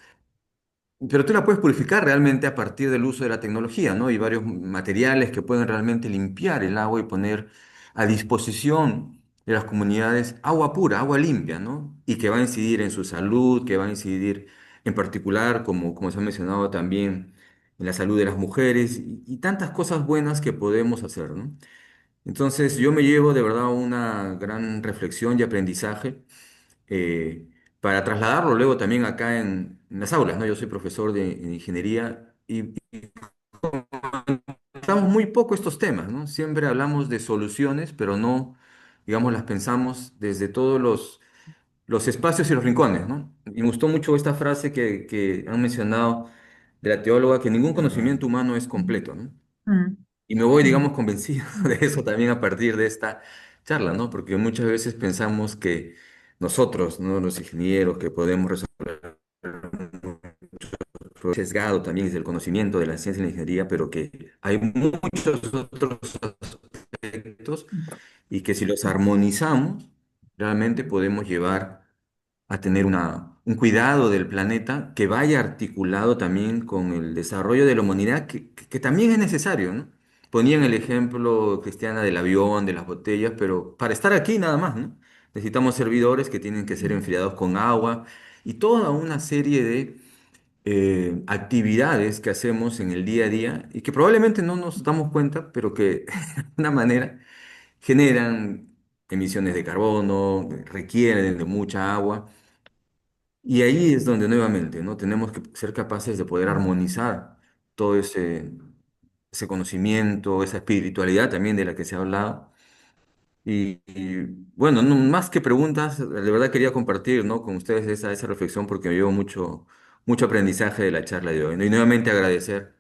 pero tú la puedes purificar realmente a partir del uso de la tecnología, ¿no? Y varios materiales que pueden realmente limpiar el agua y poner a disposición de las comunidades agua pura, agua limpia, ¿no? Y que va a incidir en su salud, que va a incidir en particular, como se ha mencionado también, en la salud de las mujeres y tantas cosas buenas que podemos hacer, ¿no? Entonces yo me llevo de verdad una gran reflexión y aprendizaje eh, para trasladarlo luego también acá en las aulas, ¿no? Yo soy profesor de ingeniería y tratamos muy poco estos temas, ¿no? Siempre hablamos de soluciones, pero no, digamos, las pensamos desde todos los espacios y los rincones, ¿no? Y me gustó mucho esta frase que han mencionado de la teóloga, que ningún conocimiento humano es completo, ¿no? Mm, Y me voy, digamos, mm, convencido de mm, eso también a partir de esta charla, ¿no? Porque muchas veces pensamos que nosotros, ¿no? Los ingenieros, que podemos resolver sesgado también desde el conocimiento de la ciencia y la ingeniería, pero que hay muchos otros aspectos y que si los armonizamos, realmente podemos llevar a tener un cuidado del planeta que vaya articulado también con el desarrollo de la humanidad, que también es necesario, ¿no? Ponían el ejemplo, Cristiana, del avión, de las botellas, pero para estar aquí nada más, ¿no? Necesitamos servidores que tienen que ser mm, enfriados con agua y toda una serie de actividades que hacemos en el día a día y que probablemente no nos damos cuenta, pero que de una manera generan emisiones de carbono, requieren de mucha agua. Y ahí es donde nuevamente, ¿no? Tenemos que ser capaces de poder mm, armonizar todo ese conocimiento, esa espiritualidad también de la que se ha hablado. Bueno, más que preguntas, de verdad quería compartir, ¿no? con ustedes esa reflexión porque me llevo mucho aprendizaje de la charla de hoy, ¿no? Y nuevamente agradecer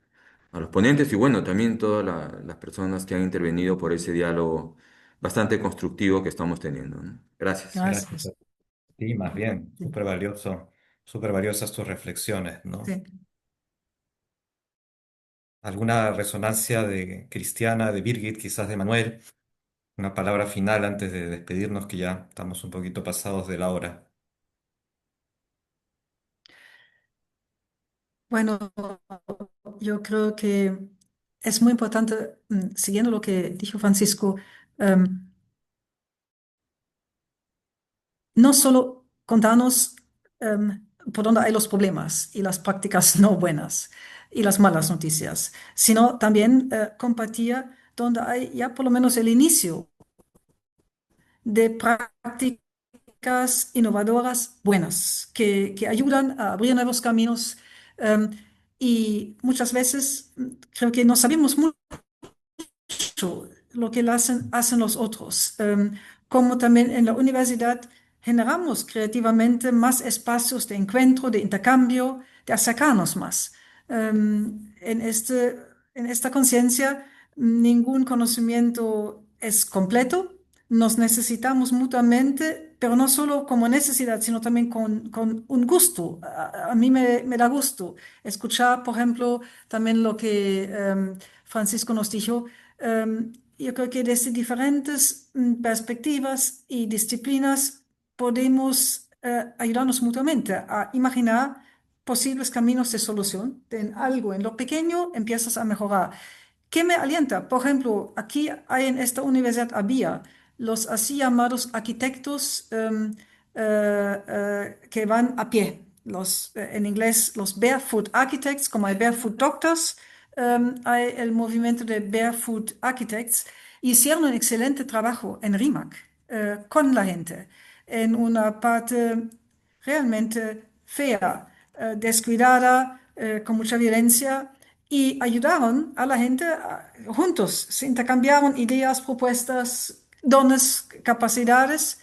a los ponentes y bueno, también todas las personas que han intervenido por ese diálogo bastante constructivo que estamos teniendo, ¿no? Gracias. Gracias gracias. a ti, más bien, Sí, súper valiosas tus reflexiones, ¿no? sí. ¿Alguna resonancia de Cristiana, de Birgit, quizás de Manuel? Una palabra final antes de despedirnos, que ya estamos un poquito pasados de la hora. Bueno, yo creo que es muy importante, siguiendo lo que dijo Francisco, em, no solo contarnos por dónde hay los problemas y las prácticas no buenas y las malas noticias, sino también compartir donde hay ya por lo menos el inicio de prácticas innovadoras buenas que ayudan a abrir nuevos caminos. Y muchas veces creo que no sabemos mucho lo que hacen los otros. Como también en la universidad generamos creativamente más espacios de encuentro, de intercambio, de acercarnos más. En en esta conciencia, ningún conocimiento es completo. Nos necesitamos mutuamente, pero no solo como necesidad, sino también con un gusto. A mí me da gusto escuchar, por ejemplo, también lo que Francisco nos dijo. Yo creo que desde diferentes perspectivas y disciplinas podemos ayudarnos mutuamente a imaginar posibles caminos de solución. En algo, en lo pequeño, empiezas a mejorar. ¿Qué me alienta? Por ejemplo, aquí hay en esta universidad había los así llamados arquitectos que van a pie. En inglés, los barefoot architects, como hay barefoot doctors, hay el movimiento de barefoot architects. Hicieron un excelente trabajo en RIMAC con la gente, en una parte realmente fea, descuidada, con mucha violencia, y ayudaron a la gente juntos, se intercambiaron ideas, propuestas, dones, capacidades,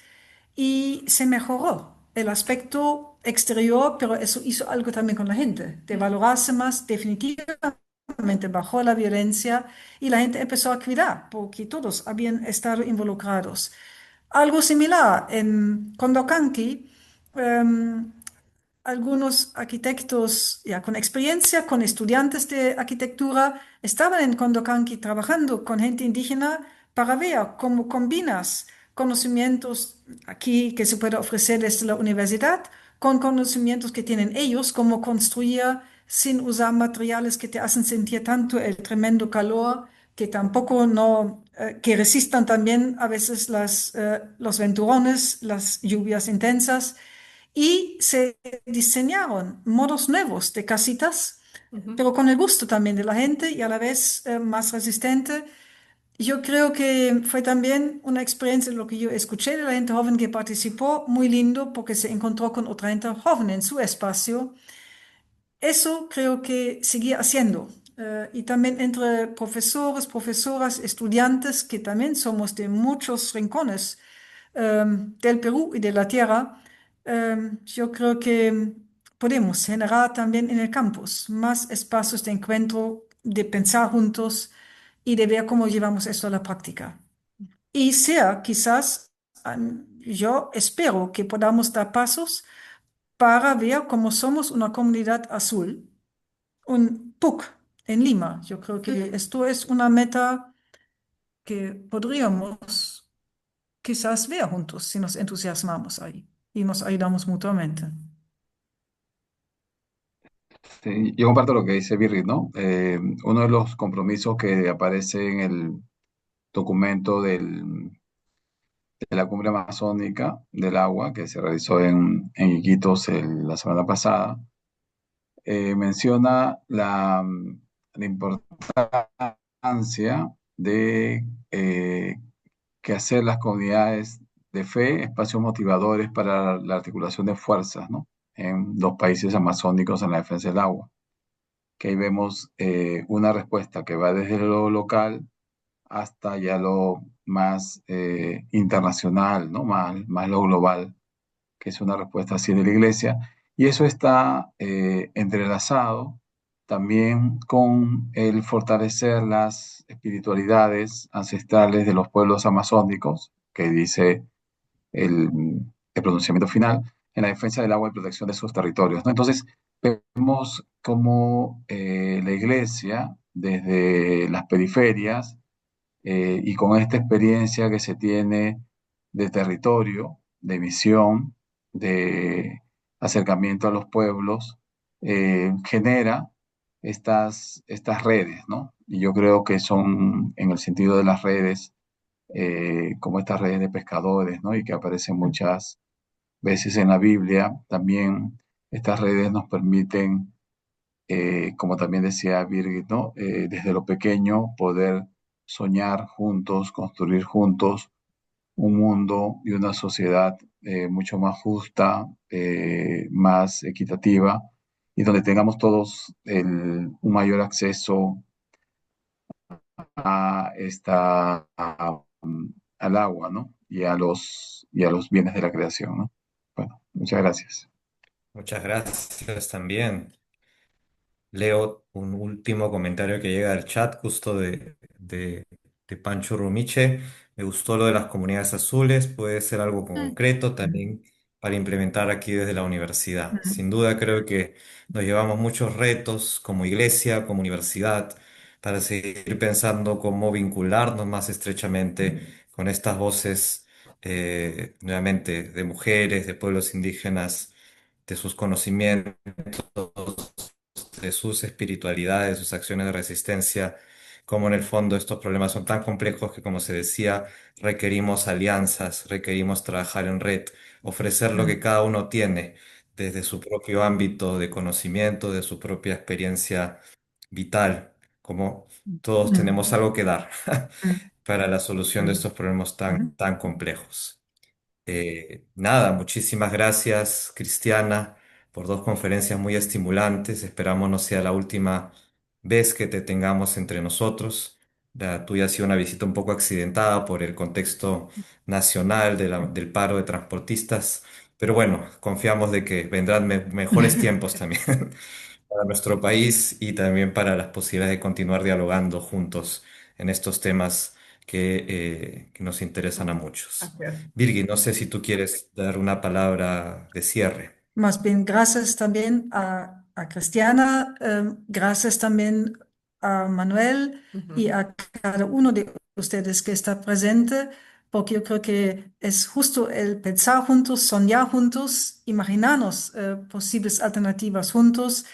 y se mejoró el aspecto exterior, pero eso hizo algo también con la gente, de valorarse más definitivamente bajó la violencia y la gente empezó a cuidar porque todos habían estado involucrados. Algo similar en Kondokanki, em, algunos arquitectos ya con experiencia, con estudiantes de arquitectura, estaban en Kondokanki trabajando con gente indígena para ver cómo combinas conocimientos aquí que se puede ofrecer desde la universidad con conocimientos que tienen ellos, cómo construir sin usar materiales que te hacen sentir tanto el tremendo calor, que tampoco no, que resistan también a veces los venturones, las lluvias intensas y se diseñaron modos nuevos de casitas, Ujú. pero con el gusto también de la gente y a la vez más resistente. Yo creo que fue también una experiencia, lo que yo escuché de la gente joven que participó, muy lindo porque se encontró con otra gente joven en su espacio. Eso creo que seguía haciendo. Y también entre profesores, profesoras, estudiantes, que también somos de muchos rincones del Perú y de la tierra, yo creo que podemos generar también en el campus más espacios de encuentro, de pensar juntos y de ver cómo llevamos esto a la práctica. Y sea quizás, yo espero que podamos dar pasos para ver cómo somos una comunidad azul, un PUC en Lima. Yo creo que esto es una meta que podríamos quizás ver juntos si nos entusiasmamos ahí y nos ayudamos mutuamente. Sí, yo comparto lo que dice Birgit, ¿no? Uno de los compromisos que aparece en el documento de la cumbre amazónica del agua que se realizó en Iquitos la semana pasada, menciona la importancia de que hacer las comunidades de fe espacios motivadores para la articulación de fuerzas, ¿no? En los países amazónicos en la defensa del agua. Que ahí vemos una respuesta que va desde lo local hasta ya lo más internacional, ¿no? Más lo global, que es una respuesta así de la iglesia. Y eso está entrelazado también con el fortalecer las espiritualidades ancestrales de los pueblos amazónicos, que dice el, el pronunciamiento final, en la defensa del agua y protección de sus territorios, ¿no? Entonces, vemos cómo la iglesia, desde las periferias, y con esta experiencia que se tiene de territorio, de misión, de acercamiento a los pueblos, genera estas redes, ¿no? Y yo creo que son, en el sentido de las redes, como estas redes de pescadores, ¿no? Y que aparecen muchas veces en la Biblia, también estas redes nos permiten, como también decía Birgit, ¿no? Desde lo pequeño poder soñar juntos, construir juntos un mundo y una sociedad mucho más justa, más equitativa y donde tengamos todos un mayor acceso a al agua, ¿no? Y a los bienes de la creación, ¿no? Bueno, muchas gracias. Muchas gracias también. leo un último comentario que llega al chat justo de Pancho Rumiche. Me gustó lo de las comunidades azules, puede ser algo Mm, concreto mm, también para implementar aquí desde la universidad. mm, Sin duda creo que nos llevamos muchos retos como iglesia, como universidad, para seguir pensando cómo vincularnos más estrechamente con estas voces, nuevamente, de mujeres, de pueblos indígenas, de sus conocimientos, de sus espiritualidades, sus acciones de resistencia, como en el fondo estos problemas son tan complejos que, como se decía, requerimos alianzas, requerimos trabajar en red, ofrecer lo que mm, cada uno tiene desde su propio ámbito de conocimiento, de su propia experiencia vital, como todos tenemos mm, algo que dar mm, para la solución de mm, estos problemas tan, mm. tan complejos. Nada, muchísimas gracias, Cristiana, por dos conferencias muy estimulantes. Esperamos no sea la última vez que te tengamos entre nosotros. La tuya ha sido una visita un poco accidentada por el contexto nacional del paro de transportistas, pero bueno, confiamos de que vendrán mejores tiempos también para nuestro país y también para las posibilidades de continuar dialogando juntos en estos temas que nos interesan a muchos. Así es. Virgi, no sé si tú quieres dar una palabra de cierre. Más bien, gracias también a Cristiana, gracias también a Manuel y Ujú. a cada uno de ustedes que está presente, porque yo creo que es justo el pensar juntos, soñar juntos, imaginarnos posibles alternativas juntos,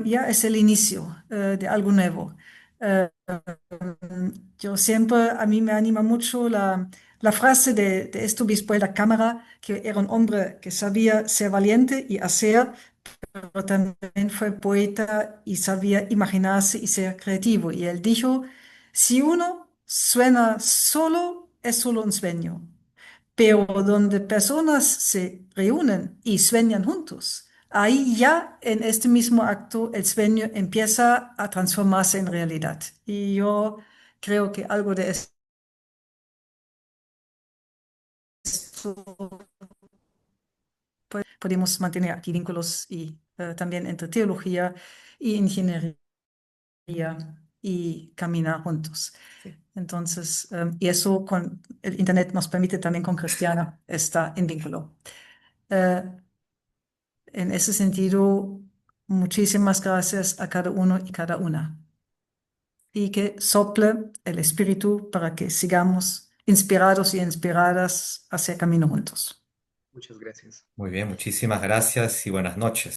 ya es el inicio de algo nuevo. Eh, yo siempre, a mí me anima mucho la frase de este obispo de la Cámara, que era un hombre que sabía ser valiente y hacer, pero también fue poeta y sabía imaginarse y ser creativo. Y él dijo, si uno suena solo, es solo un sueño, pero donde personas se reúnen y sueñan juntos, ahí ya en este mismo acto el sueño empieza a transformarse en realidad. Y yo creo que algo de esto podemos mantener aquí vínculos y también entre teología y ingeniería y caminar juntos. Sí. Entonces, y eso con el Internet nos permite también con Cristiana estar en vínculo. Eh, en ese sentido, muchísimas gracias a cada uno y cada una. Y que sople el espíritu para que sigamos inspirados y inspiradas hacia camino juntos. Muchas gracias. Muy bien, muchísimas gracias y buenas noches.